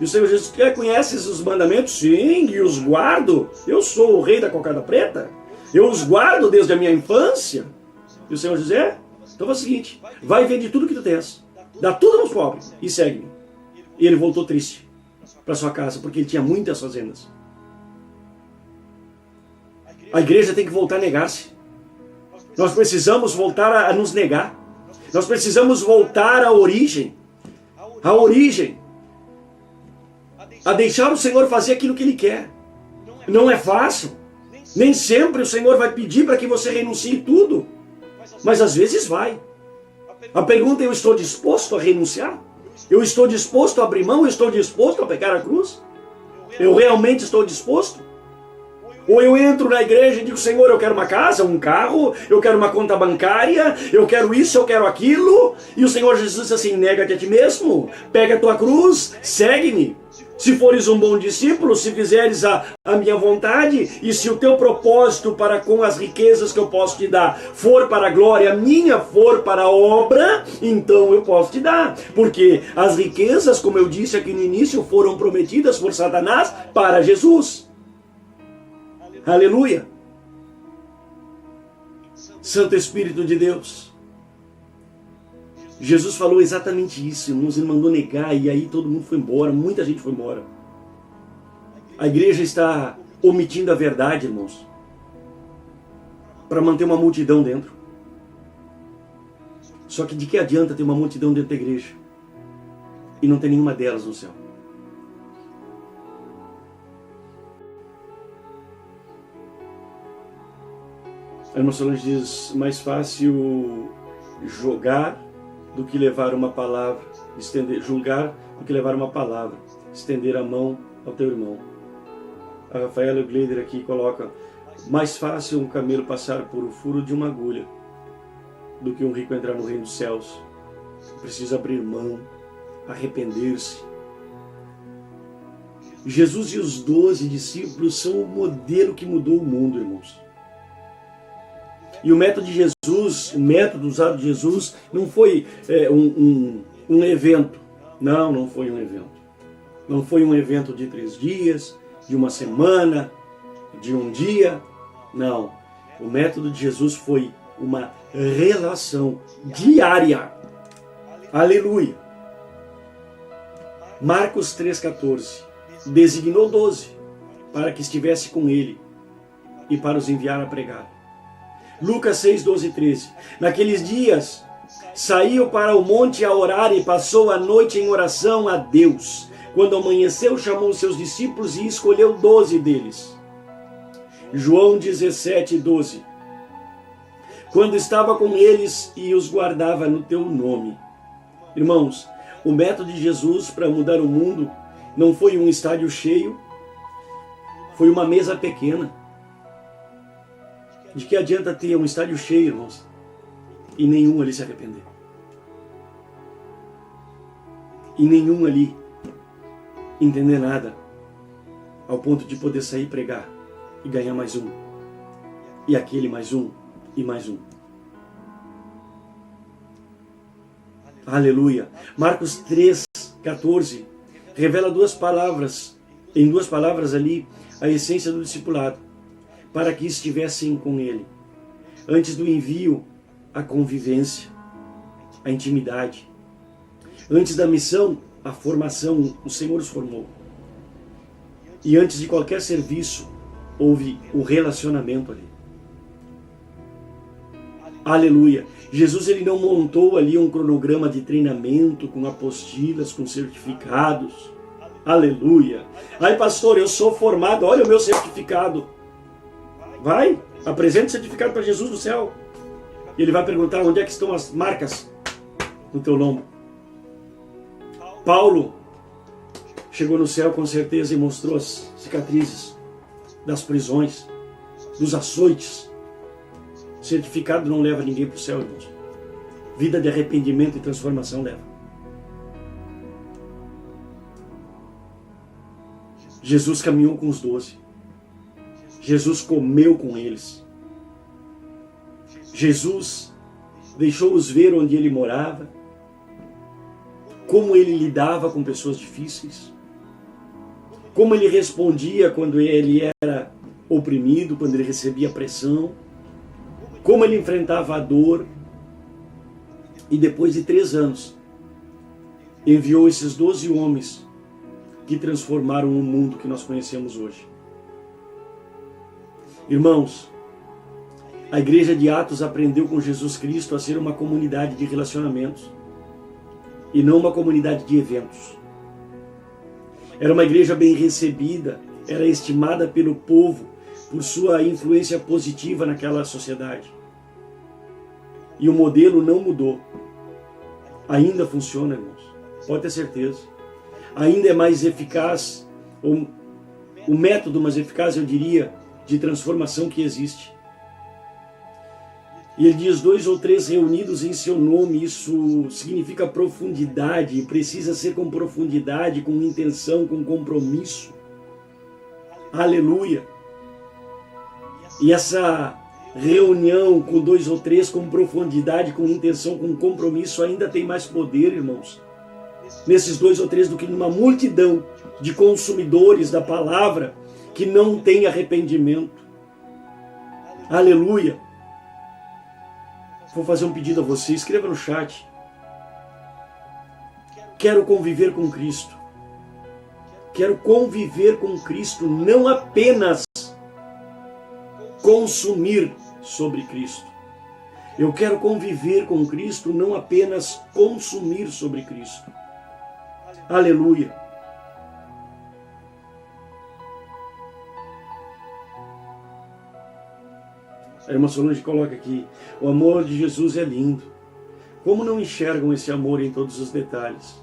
E o Senhor Jesus conhece os mandamentos? Sim, e os guardo. Eu sou o rei da cocada preta. Eu os guardo desde a minha infância. E o Senhor diz, então faz o seguinte, vai vender tudo que tu tens, dá tudo aos pobres e segue-me. E ele voltou triste para sua casa, porque ele tinha muitas fazendas. A igreja tem que voltar a negar-se. Nós precisamos voltar a nos negar. Nós precisamos voltar à origem. À origem. A deixar o Senhor fazer aquilo que Ele quer. Não é fácil. Nem sempre o Senhor vai pedir para que você renuncie tudo. Mas às vezes vai. A pergunta é: eu estou disposto a renunciar? Eu estou disposto a abrir mão? Eu estou disposto a pegar a cruz? Eu realmente estou disposto? Ou eu entro na igreja e digo: Senhor, eu quero uma casa, um carro, eu quero uma conta bancária, eu quero isso, eu quero aquilo. E o Senhor Jesus diz assim: nega-te a ti mesmo, pega a tua cruz, segue-me. Se fores um bom discípulo, se fizeres a minha vontade, e se o teu propósito para com as riquezas que eu posso te dar for para a glória minha, for para a obra, então eu posso te dar. Porque as riquezas, como eu disse aqui no início, foram prometidas por Satanás para Jesus. Aleluia! Santo Espírito de Deus. Jesus falou exatamente isso, irmãos. Ele mandou negar e aí todo mundo foi embora, muita gente foi embora. A igreja está omitindo a verdade, irmãos, para manter uma multidão dentro. Só que de que adianta ter uma multidão dentro da igreja e não ter nenhuma delas no céu? A irmã Solange diz: mais fácil jogar do que levar uma palavra, julgar do que levar uma palavra, estender a mão ao teu irmão. A Rafaela Gleider aqui coloca: mais fácil um camelo passar por o furo de uma agulha do que um rico entrar no reino dos céus. Precisa abrir mão, arrepender-se. Jesus e os 12 discípulos são o modelo que mudou o mundo, irmãos. E o método de Jesus, o método usado de Jesus, não foi um evento. Não foi um evento. Não foi um evento de 3 dias, de uma semana, de um dia. Não. O método de Jesus foi uma relação diária. Aleluia. Marcos 3,14. Designou 12 para que estivesse com ele e para os enviar a pregar. Lucas 6, 12 e 13. Naqueles dias, saiu para o monte a orar e passou a noite em oração a Deus. Quando amanheceu, chamou os seus discípulos e escolheu 12 deles. João 17, 12. Quando estava com eles e os guardava no teu nome. Irmãos, o método de Jesus para mudar o mundo não foi um estádio cheio, foi uma mesa pequena. De que adianta ter um estádio cheio, irmãos, e nenhum ali se arrepender? E nenhum ali entender nada, ao ponto de poder sair e pregar e ganhar mais um, e aquele mais um, e mais um. Aleluia! Marcos 3, 14 revela em duas palavras ali, a essência do discipulado. Para que estivessem com ele. Antes do envio, a convivência, a intimidade. Antes da missão, a formação, o Senhor os formou. E antes de qualquer serviço, houve o relacionamento ali. Aleluia! Jesus ele não montou ali um cronograma de treinamento com apostilas, com certificados. Aleluia! Ai, pastor, eu sou formado, olha o meu certificado. Vai, apresente o certificado para Jesus no céu. E ele vai perguntar: onde é que estão as marcas no teu lombo? Paulo chegou no céu com certeza e mostrou as cicatrizes das prisões, dos açoites. Certificado não leva ninguém para o céu, irmãos. Vida de arrependimento e transformação leva. Jesus caminhou com os 12. Jesus comeu com eles. Jesus deixou-os ver onde ele morava, como ele lidava com pessoas difíceis, como ele respondia quando ele era oprimido, quando ele recebia pressão, como ele enfrentava a dor. E depois de 3 anos, enviou esses 12 homens que transformaram o mundo que nós conhecemos hoje. Irmãos, A igreja de Atos aprendeu com Jesus Cristo a ser uma comunidade de relacionamentos e não uma comunidade de eventos. Era uma igreja bem recebida, era estimada pelo povo por sua influência positiva naquela sociedade. E o modelo não mudou. Ainda funciona, irmãos. Pode ter certeza. Ainda é mais eficaz, ou o método mais eficaz, eu diria, de transformação que existe. E ele diz 2 ou 3 reunidos em seu nome, isso significa profundidade, precisa ser com profundidade, com intenção, com compromisso. Aleluia! E essa reunião com 2 ou 3, com profundidade, com intenção, com compromisso, ainda tem mais poder, irmãos. Nesses 2 ou 3 do que numa multidão de consumidores da palavra que não tem arrependimento. Aleluia! Vou fazer um pedido a você, escreva no chat. Quero conviver com Cristo. Quero conviver com Cristo, não apenas consumir sobre Cristo. Eu quero conviver com Cristo, não apenas consumir sobre Cristo. Aleluia. A irmã Solange coloca aqui, o amor de Jesus é lindo. Como não enxergam esse amor em todos os detalhes?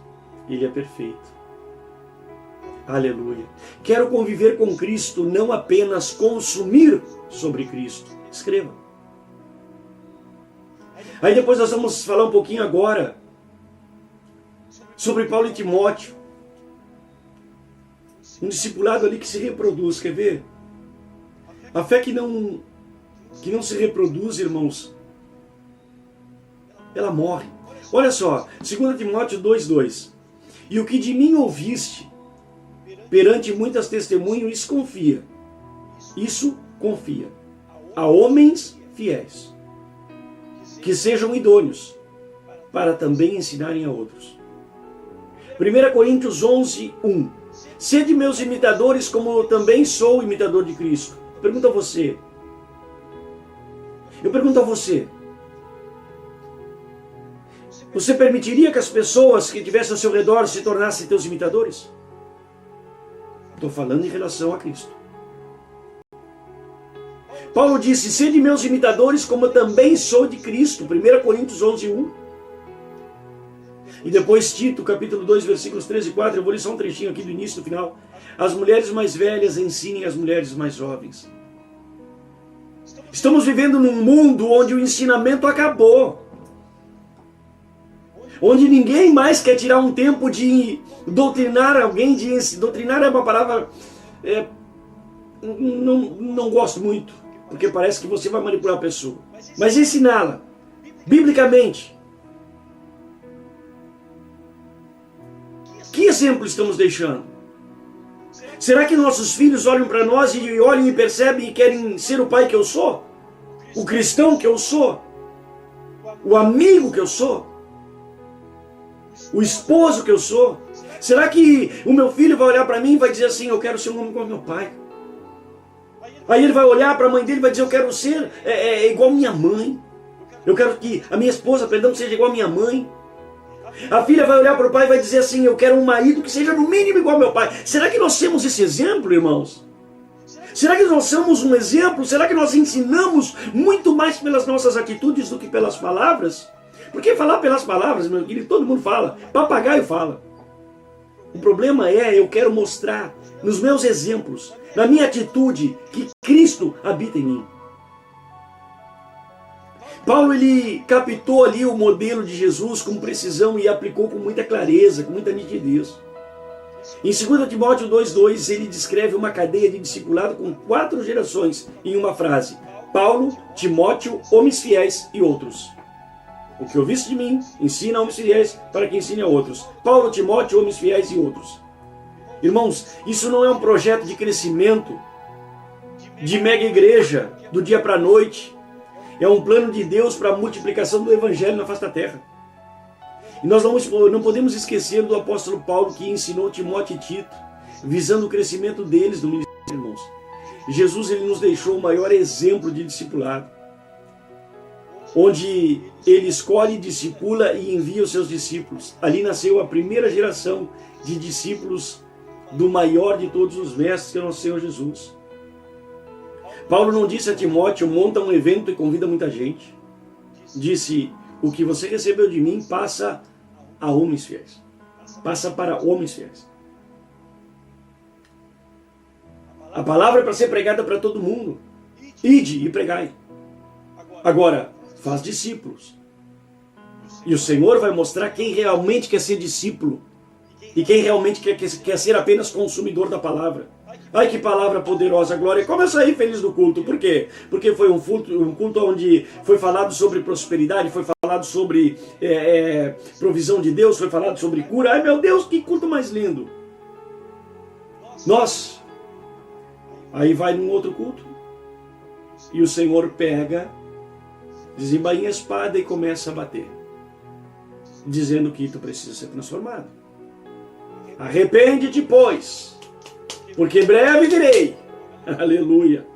Ele é perfeito. Aleluia. Quero conviver com Cristo, não apenas consumir sobre Cristo. Escreva. Aí depois nós vamos falar um pouquinho agora sobre Paulo e Timóteo. Um discipulado ali que se reproduz, quer ver? A fé que não se reproduz, irmãos, ela morre. Olha só, 2 Timóteo 2,2. E o que de mim ouviste, perante muitas testemunhas, isso confia a homens fiéis, que sejam idôneos, para também ensinarem a outros. 1 Coríntios 11:1. Sede meus imitadores, como eu também sou imitador de Cristo. Eu pergunto a você, você permitiria que as pessoas que estivessem ao seu redor se tornassem teus imitadores? Estou falando em relação a Cristo. Paulo disse, sede meus imitadores como eu também sou de Cristo. 1 Coríntios 11:1. E depois Tito, capítulo 2, versículos 13 e 4. Eu vou ler só um trechinho aqui do início e do final. As mulheres mais velhas ensinem as mulheres mais jovens. Estamos vivendo num mundo onde o ensinamento acabou. Onde ninguém mais quer tirar um tempo de doutrinar alguém. Doutrinar é uma palavra... não gosto muito. Porque parece que você vai manipular a pessoa. Mas ensiná-la, biblicamente. Que exemplo estamos deixando? Será que nossos filhos olham para nós e olham e percebem e querem ser o pai que eu sou? O cristão que eu sou? O amigo que eu sou? O esposo que eu sou? Será que o meu filho vai olhar para mim e vai dizer assim, eu quero ser um homem como meu pai? Aí ele vai olhar para a mãe dele e vai dizer, eu quero ser igual a minha mãe. Eu quero que a minha esposa, seja igual a minha mãe. A filha vai olhar para o pai e vai dizer assim, eu quero um marido que seja no mínimo igual ao meu pai. Será que nós temos esse exemplo, irmãos? Será que nós somos um exemplo? Será que nós ensinamos muito mais pelas nossas atitudes do que pelas palavras? Porque falar pelas palavras, meu querido, todo mundo fala. Papagaio fala. O problema eu quero mostrar nos meus exemplos, na minha atitude, que Cristo habita em mim. Paulo, ele captou ali o modelo de Jesus com precisão e aplicou com muita clareza, com muita nitidez. Em 2 Timóteo 2,2, ele descreve uma cadeia de discipulado com 4 gerações em uma frase. Paulo, Timóteo, homens fiéis e outros. O que ouviste de mim, ensina a homens fiéis para que ensine a outros. Paulo, Timóteo, homens fiéis e outros. Irmãos, isso não é um projeto de crescimento, de mega igreja, do dia para a noite. É um plano de Deus para a multiplicação do Evangelho na face da terra. E nós não podemos esquecer do apóstolo Paulo que ensinou Timóteo e Tito, visando o crescimento deles no ministério, irmãos. Jesus, ele nos deixou o maior exemplo de discipulado. onde ele escolhe, discipula e envia os seus discípulos. Ali nasceu a primeira geração de discípulos do maior de todos os mestres, que é o nosso Senhor Jesus. Paulo não disse a Timóteo, monta um evento e convida muita gente. Disse, o que você recebeu de mim passa a homens fiéis. Passa para homens fiéis. A palavra é para ser pregada para todo mundo. Ide e pregai. Agora, faz discípulos. E o Senhor vai mostrar quem realmente quer ser discípulo. E quem realmente quer ser apenas consumidor da palavra. Ai, que palavra poderosa, glória. Como eu saí feliz do culto? Por quê? Porque foi um culto onde foi falado sobre prosperidade, foi falado sobre provisão de Deus, foi falado sobre cura. Ai, meu Deus, que culto mais lindo. Aí vai num outro culto. E o Senhor pega, desembainha a espada e começa a bater. Dizendo que tu precisa ser transformado. Arrepende-te, pois, porque breve virei. Aleluia.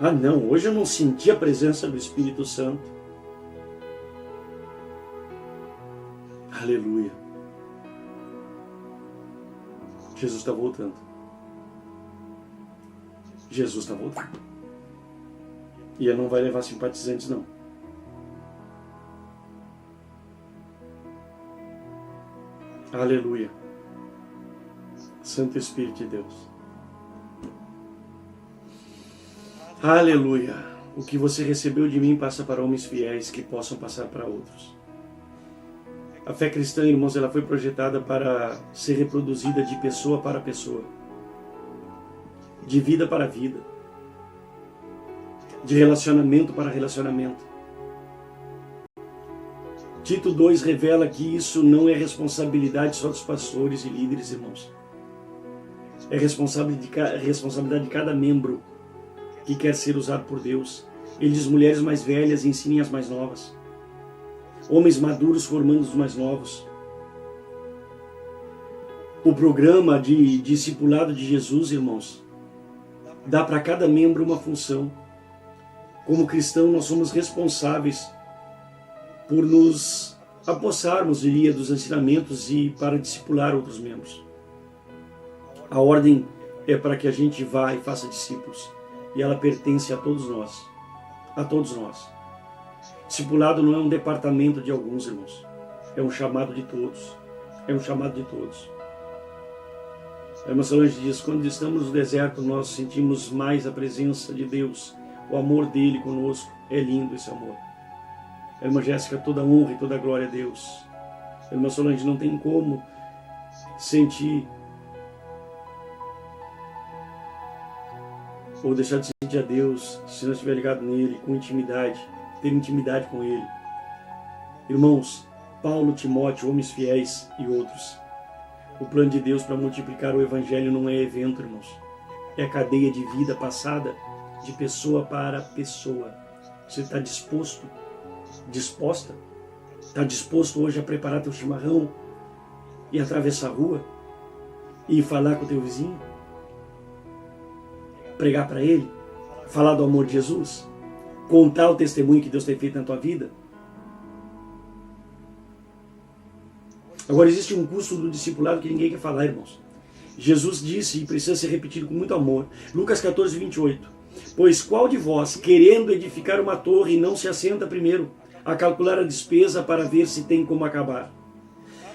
Ah não, hoje eu não senti a presença do Espírito Santo. Aleluia. Jesus está voltando. Jesus está voltando. E ele não vai levar simpatizantes, não. Aleluia. Santo Espírito de Deus. Aleluia. O que você recebeu de mim passa para homens fiéis que possam passar para outros. A fé cristã, irmãos, ela foi projetada para ser reproduzida de pessoa para pessoa. De vida para vida. De relacionamento para relacionamento. Tito 2 revela que isso não é responsabilidade só dos pastores e líderes, irmãos. É responsabilidade de cada membro que quer ser usado por Deus. Ele diz, mulheres mais velhas ensinem as mais novas. Homens maduros formando os mais novos. O programa de discipulado de Jesus, irmãos, dá para cada membro uma função. Como cristão, nós somos responsáveis por nos apossarmos, diria, dos ensinamentos e para discipular outros membros. A ordem é para que a gente vá e faça discípulos. E ela pertence a todos nós. A todos nós. Discipulado não é um departamento de alguns, irmãos. É um chamado de todos. É um chamado de todos. A irmã Solange diz, quando estamos no deserto, nós sentimos mais a presença de Deus. O amor dele conosco. É lindo esse amor. A irmã Jéssica, toda honra e toda glória a Deus. A irmã Solange, não tem como sentir ou deixar de sentir a Deus se não estiver ligado nele, com intimidade, ter intimidade com ele. Irmãos, Paulo, Timóteo, homens fiéis e outros. O plano de Deus para multiplicar o Evangelho não é evento, irmãos. É a cadeia de vida passada de pessoa para pessoa. Você está disposto, disposta? Está disposto hoje a preparar teu chimarrão e atravessar a rua e falar com o teu vizinho? Pregar para ele? Falar do amor de Jesus? Contar o testemunho que Deus tem feito na tua vida? Agora existe um custo do discipulado que ninguém quer falar, irmãos. Jesus disse, e precisa ser repetido com muito amor, Lucas 14, 28. Pois qual de vós, querendo edificar uma torre, não se assenta primeiro a calcular a despesa para ver se tem como acabar?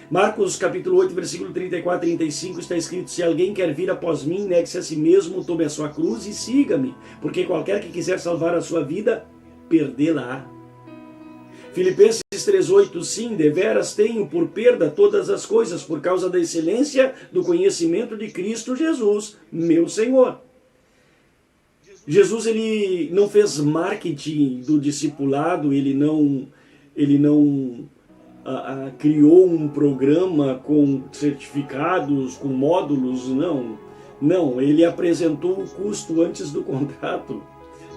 Marcos capítulo 8, versículo 34 e 35 está escrito, se alguém quer vir após mim, negue-se a si mesmo, tome a sua cruz e siga-me, porque qualquer que quiser salvar a sua vida, perdê-la-á. Filipenses 3,8, sim, deveras tenho por perda todas as coisas, por causa da excelência do conhecimento de Cristo Jesus, meu Senhor. Jesus, ele não fez marketing do discipulado, ele não criou um programa com certificados, com módulos, não. Não, ele apresentou o custo antes do contrato.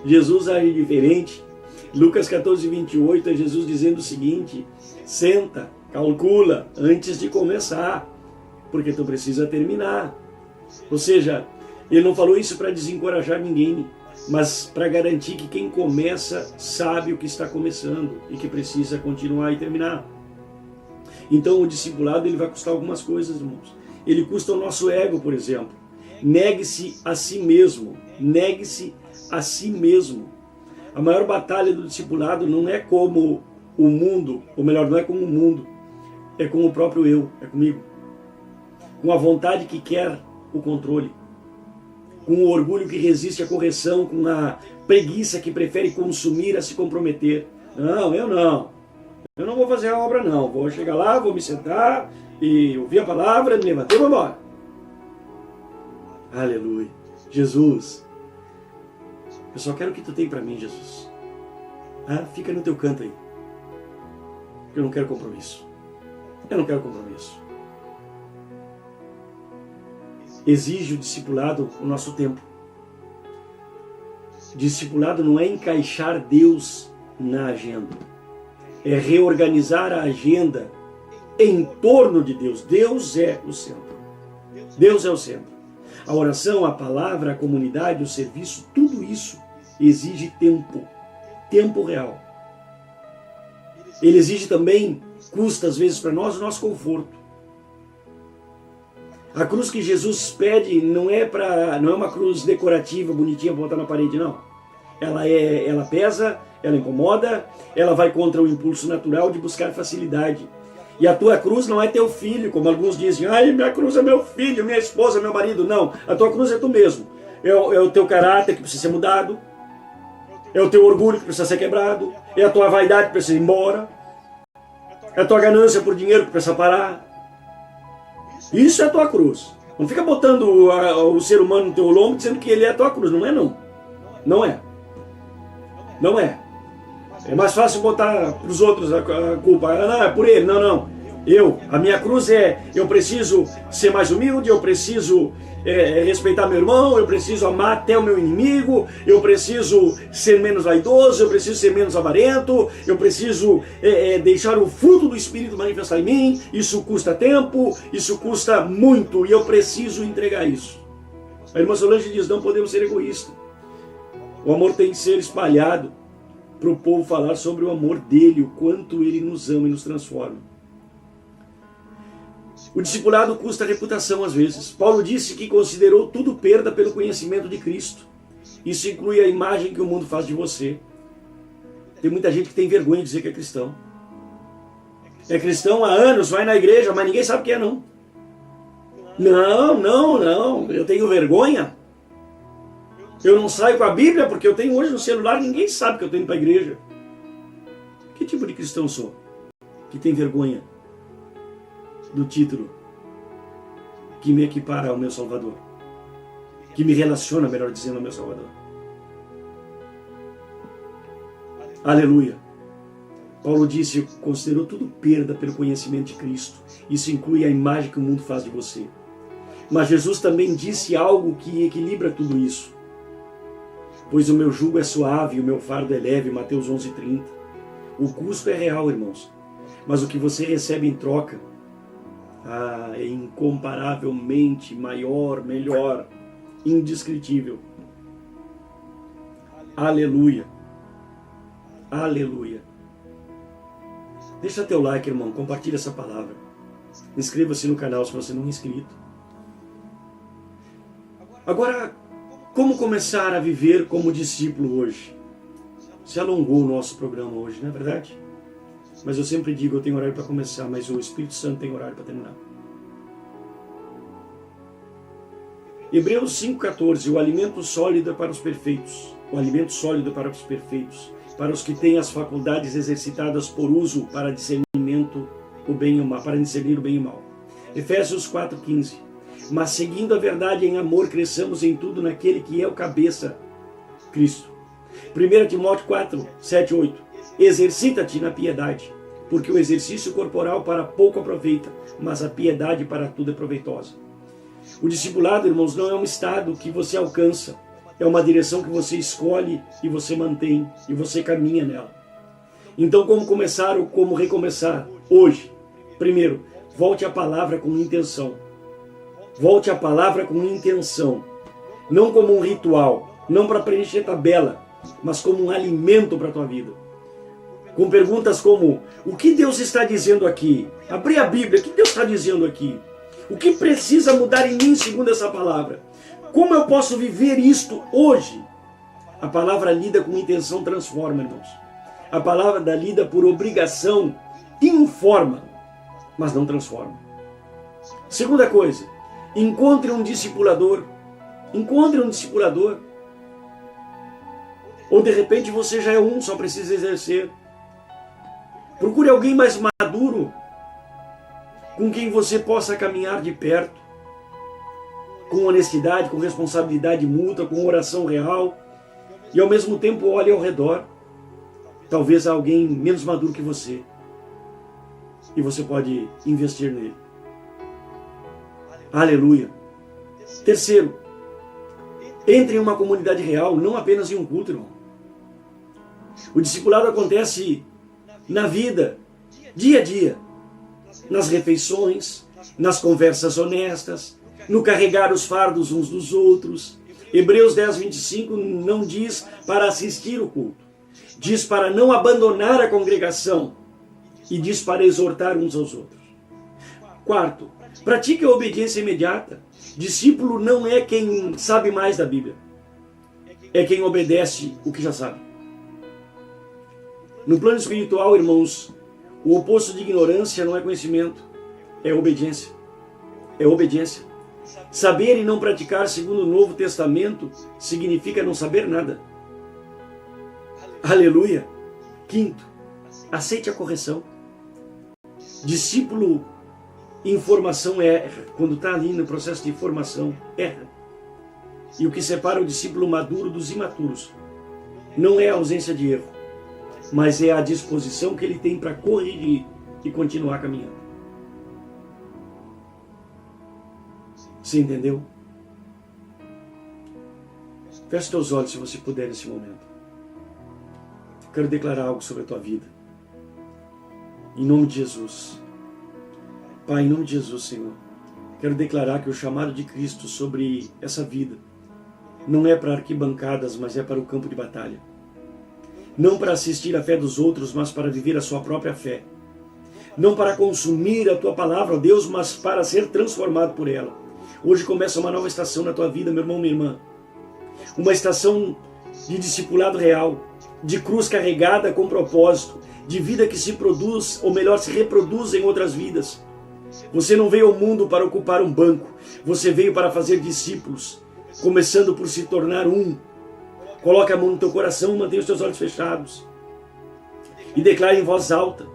Jesus age diferente. Lucas 14, 28 é Jesus dizendo o seguinte, senta, calcula antes de começar, porque tu precisa terminar. Ou seja, ele não falou isso para desencorajar ninguém, mas para garantir que quem começa sabe o que está começando e que precisa continuar e terminar. Então o discipulado ele vai custar algumas coisas, irmãos. Ele custa o nosso ego, por exemplo. Negue-se a si mesmo. Negue-se a si mesmo. A maior batalha do discipulado não é como o mundo, ou melhor, não é com o mundo, é com o próprio eu, é comigo. Com a vontade que quer o controle. Com o orgulho que resiste à correção, com a preguiça que prefere consumir a se comprometer. Não, eu não. Eu não vou fazer a obra não. Vou chegar lá, vou me sentar e ouvir a palavra, me levantar e vou embora. Aleluia. Jesus, eu só quero o que tu tem para mim, Jesus. Fica no teu canto aí. Eu não quero compromisso. Eu não quero compromisso. Exige o discipulado o nosso tempo. Discipulado não é encaixar Deus na agenda. É reorganizar a agenda em torno de Deus. Deus é o centro. Deus é o centro. A oração, a palavra, a comunidade, o serviço, tudo isso exige tempo. Tempo real. Ele exige também, custa às vezes para nós, o nosso conforto. A cruz que Jesus pede não é uma cruz decorativa, bonitinha, para botar na parede, não. Ela pesa, ela incomoda, ela vai contra o impulso natural de buscar facilidade. E a tua cruz não é teu filho, como alguns dizem, minha cruz é meu filho, minha esposa, meu marido. Não, a tua cruz é tu mesmo. É o teu caráter que precisa ser mudado, é o teu orgulho que precisa ser quebrado, é a tua vaidade que precisa ir embora, é a tua ganância por dinheiro que precisa parar. Isso é a tua cruz. Não fica botando o ser humano no teu lombo dizendo que ele é a tua cruz. Não é não. Não é. Não é. É mais fácil botar para os outros a culpa. Não, é por ele. Não, não. A minha cruz eu preciso ser mais humilde, eu preciso respeitar meu irmão, eu preciso amar até o meu inimigo, eu preciso ser menos vaidoso, eu preciso ser menos avarento, eu preciso deixar o fruto do Espírito manifestar em mim. Isso custa tempo, isso custa muito e eu preciso entregar isso. A irmã Solange diz, não podemos ser egoístas. O amor tem que ser espalhado para o povo falar sobre o amor dele, o quanto ele nos ama e nos transforma. O discipulado custa reputação às vezes. Paulo disse que considerou tudo perda pelo conhecimento de Cristo. Isso inclui a imagem que o mundo faz de você. Tem muita gente que tem vergonha de dizer que é cristão. É cristão há anos, vai na igreja, mas ninguém sabe o que é não. Não, eu tenho vergonha. Eu não saio com a Bíblia porque eu tenho hoje no celular, ninguém sabe que eu estou indo para a igreja. Que tipo de cristão sou? Que tem vergonha do título que me equipara ao meu Salvador, que me relaciona, melhor dizendo, ao meu Salvador. Aleluia. Paulo disse, considerou tudo perda pelo conhecimento de Cristo. Isso inclui a imagem que o mundo faz de você. Mas Jesus também disse algo que equilibra tudo isso. Pois o meu jugo é suave e o meu fardo é leve, Mateus 11:30. O custo é real, irmãos. Mas o que você recebe em troca é incomparavelmente maior, melhor, indescritível. Aleluia. Aleluia. Deixa teu like, irmão. Compartilha essa palavra. Inscreva-se no canal se você não é inscrito. Agora, como começar a viver como discípulo hoje? Se alongou o nosso programa hoje, não é verdade? Mas eu sempre digo, eu tenho horário para começar, mas o Espírito Santo tem horário para terminar. Hebreus 5,14, o alimento sólido é para os perfeitos. O alimento sólido é para os perfeitos, para os que têm as faculdades exercitadas por uso para discernimento, o bem e o mal, para discernir o bem e o mal. Efésios 4,15, mas seguindo a verdade em amor, cresçamos em tudo naquele que é o cabeça, Cristo. 1 Timóteo 4, 7, 8, exercita-te na piedade, porque o exercício corporal para pouco aproveita, mas a piedade para tudo é proveitosa. O discipulado, irmãos, não é um estado que você alcança, é uma direção que você escolhe e você mantém, e você caminha nela. Então, como começar ou como recomeçar? Hoje, primeiro, volte à palavra com intenção. Volte à palavra com intenção, não como um ritual, não para preencher tabela, mas como um alimento para a tua vida. Com perguntas como: o que Deus está dizendo aqui? Abrir a Bíblia, o que Deus está dizendo aqui? O que precisa mudar em mim segundo essa palavra? Como eu posso viver isto hoje? A palavra lida com intenção transforma, irmãos. A palavra lida por obrigação informa, mas não transforma. Segunda coisa, encontre um discipulador. Encontre um discipulador. Ou de repente você já é um, só precisa exercer. Procure alguém mais maduro, com quem você possa caminhar de perto, com honestidade, com responsabilidade mútua, com oração real, e ao mesmo tempo olhe ao redor. Talvez alguém menos maduro que você, e você pode investir nele. Aleluia. Terceiro, entre em uma comunidade real, não apenas em um culto, irmão. O discipulado acontece na vida, dia a dia, nas refeições, nas conversas honestas, no carregar os fardos uns dos outros. Hebreus 10, 25 não diz para assistir o culto, diz para não abandonar a congregação e diz para exortar uns aos outros. Quarto, pratique a obediência imediata. Discípulo não é quem sabe mais da Bíblia, é quem obedece o que já sabe. No plano espiritual, irmãos, o oposto de ignorância não é conhecimento, é obediência. É obediência. Saber e não praticar segundo o Novo Testamento significa não saber nada. Aleluia. Quinto, aceite a correção. Discípulo em formação erra. Quando está ali no processo de formação, erra. E o que separa o discípulo maduro dos imaturos não é a ausência de erro, mas é a disposição que ele tem para corrigir e continuar caminhando. Você entendeu? Feche teus olhos se você puder nesse momento. Quero declarar algo sobre a tua vida. Em nome de Jesus. Pai, em nome de Jesus, Senhor, quero declarar que o chamado de Cristo sobre essa vida não é para arquibancadas, mas é para o campo de batalha. Não para assistir à fé dos outros, mas para viver a sua própria fé. Não para consumir a tua palavra, ó Deus, mas para ser transformado por ela. Hoje começa uma nova estação na tua vida, meu irmão, minha irmã. Uma estação de discipulado real, de cruz carregada com propósito, de vida que se produz, ou melhor, se reproduz em outras vidas. Você não veio ao mundo para ocupar um banco, você veio para fazer discípulos, começando por se tornar um. Coloque a mão no teu coração, mantenha os teus olhos fechados e declare em voz alta,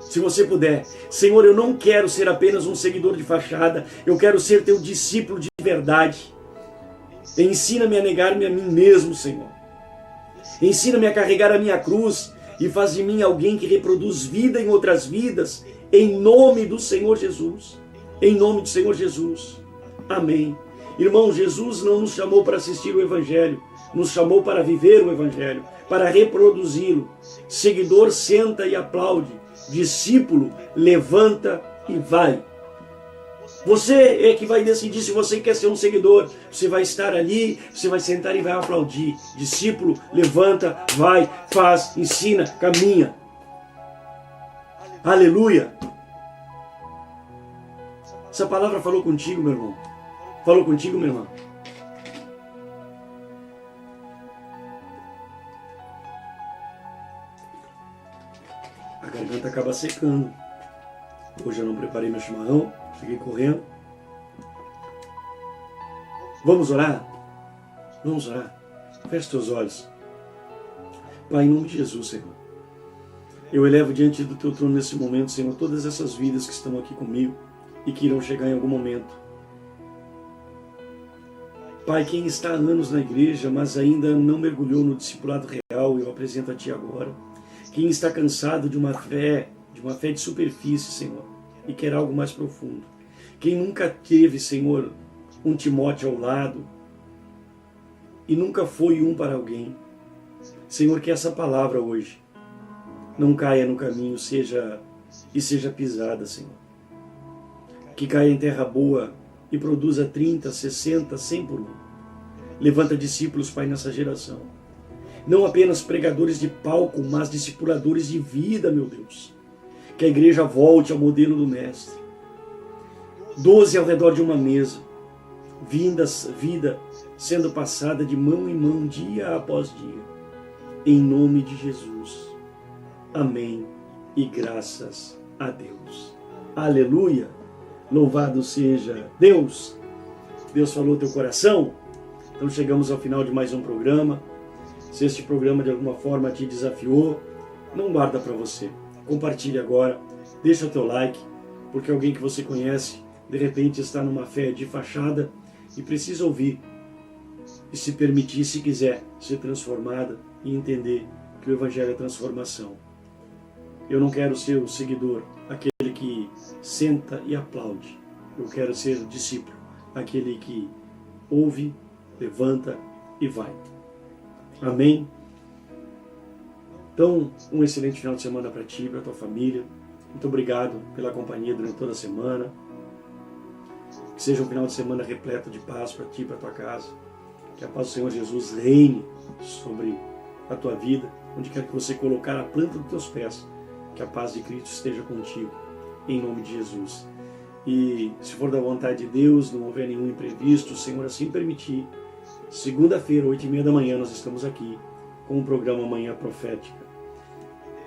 se você puder: Senhor, eu não quero ser apenas um seguidor de fachada, eu quero ser teu discípulo de verdade. Ensina-me a negar-me a mim mesmo, Senhor. Ensina-me a carregar a minha cruz e faz de mim alguém que reproduz vida em outras vidas, em nome do Senhor Jesus. Em nome do Senhor Jesus. Amém. Irmão, Jesus não nos chamou para assistir o Evangelho, nos chamou para viver o Evangelho, para reproduzi-lo. Seguidor senta e aplaude, discípulo levanta e vai. Você é que vai decidir se você quer ser um seguidor. Você vai estar ali, você vai sentar e vai aplaudir. Discípulo levanta, vai, faz, ensina, caminha. Aleluia. Essa palavra falou contigo, meu irmão. Falou contigo, minha irmã. A garganta acaba secando. Hoje eu não preparei meu chimarrão, cheguei correndo. Vamos orar? Vamos orar. Feche teus olhos. Pai, em nome de Jesus, Senhor, eu elevo diante do teu trono nesse momento, Senhor, todas essas vidas que estão aqui comigo e que irão chegar em algum momento. Pai, quem está há anos na igreja, mas ainda não mergulhou no discipulado real, eu apresento a Ti agora. Quem está cansado de uma fé de superfície, Senhor, e quer algo mais profundo. Quem nunca teve, Senhor, um Timóteo ao lado e nunca foi um para alguém. Senhor, que essa palavra hoje não caia no caminho, seja pisada, Senhor. Que caia em terra boa e produza 30, 60, 100 por um. Levanta discípulos, Pai, nessa geração. Não apenas pregadores de palco, mas discipuladores de vida, meu Deus. Que a igreja volte ao modelo do Mestre. 12 ao redor de uma mesa. Vida sendo passada de mão em mão, dia após dia. Em nome de Jesus. Amém. E graças a Deus. Aleluia. Louvado seja Deus. Deus falou teu coração. Então chegamos ao final de mais um programa. Se este programa de alguma forma te desafiou, não guarda para você. Compartilhe agora. Deixa o teu like, porque alguém que você conhece, de repente está numa fé de fachada e precisa ouvir e se permitir, se quiser, ser transformada e entender que o Evangelho é transformação. Eu não quero ser o seguidor, aquele que senta e aplaude. Eu quero ser o discípulo, aquele que ouve, levanta e vai. Amém? Então, um excelente final de semana para ti, para tua família. Muito obrigado pela companhia durante toda a semana. Que seja um final de semana repleto de paz para ti e para tua casa. Que a paz do Senhor Jesus reine sobre a tua vida, onde quer que você colocar a planta dos teus pés. Que a paz de Cristo esteja contigo, em nome de Jesus. E se for da vontade de Deus, não houver nenhum imprevisto, o Senhor assim permitir, segunda-feira, 8h30 da manhã, nós estamos aqui com o programa Manhã Profética.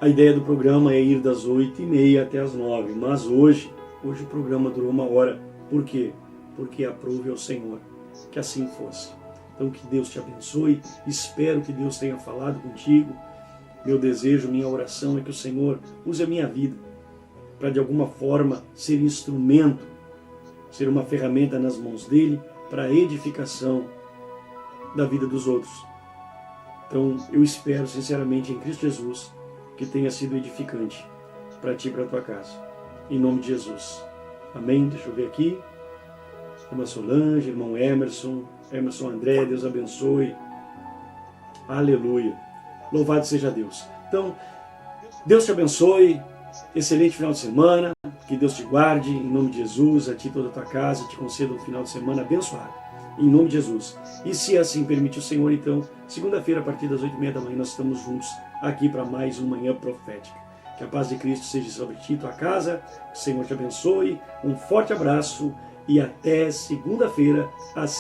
A ideia do programa é ir das 8h30 até as 9h, mas hoje o programa durou 1 hora. Por quê? Porque aprove ao Senhor que assim fosse. Então que Deus te abençoe, espero que Deus tenha falado contigo. Meu desejo, minha oração é que o Senhor use a minha vida para de alguma forma ser instrumento, ser uma ferramenta nas mãos dEle para a edificação da vida dos outros. Então eu espero sinceramente em Cristo Jesus que tenha sido edificante para ti e para a tua casa. Em nome de Jesus. Amém? Deixa eu ver aqui. Irmã Solange, irmão Emerson André, Deus abençoe. Aleluia. Louvado seja Deus. Então, Deus te abençoe. Excelente final de semana. Que Deus te guarde. Em nome de Jesus, a ti e toda a tua casa, te conceda um final de semana abençoado. Em nome de Jesus. E se assim permite o Senhor, então, segunda-feira, a partir das 8h30 da manhã, nós estamos juntos aqui para mais uma Manhã Profética. Que a paz de Cristo seja sobre ti e tua casa. Que o Senhor te abençoe. Um forte abraço e até segunda-feira, às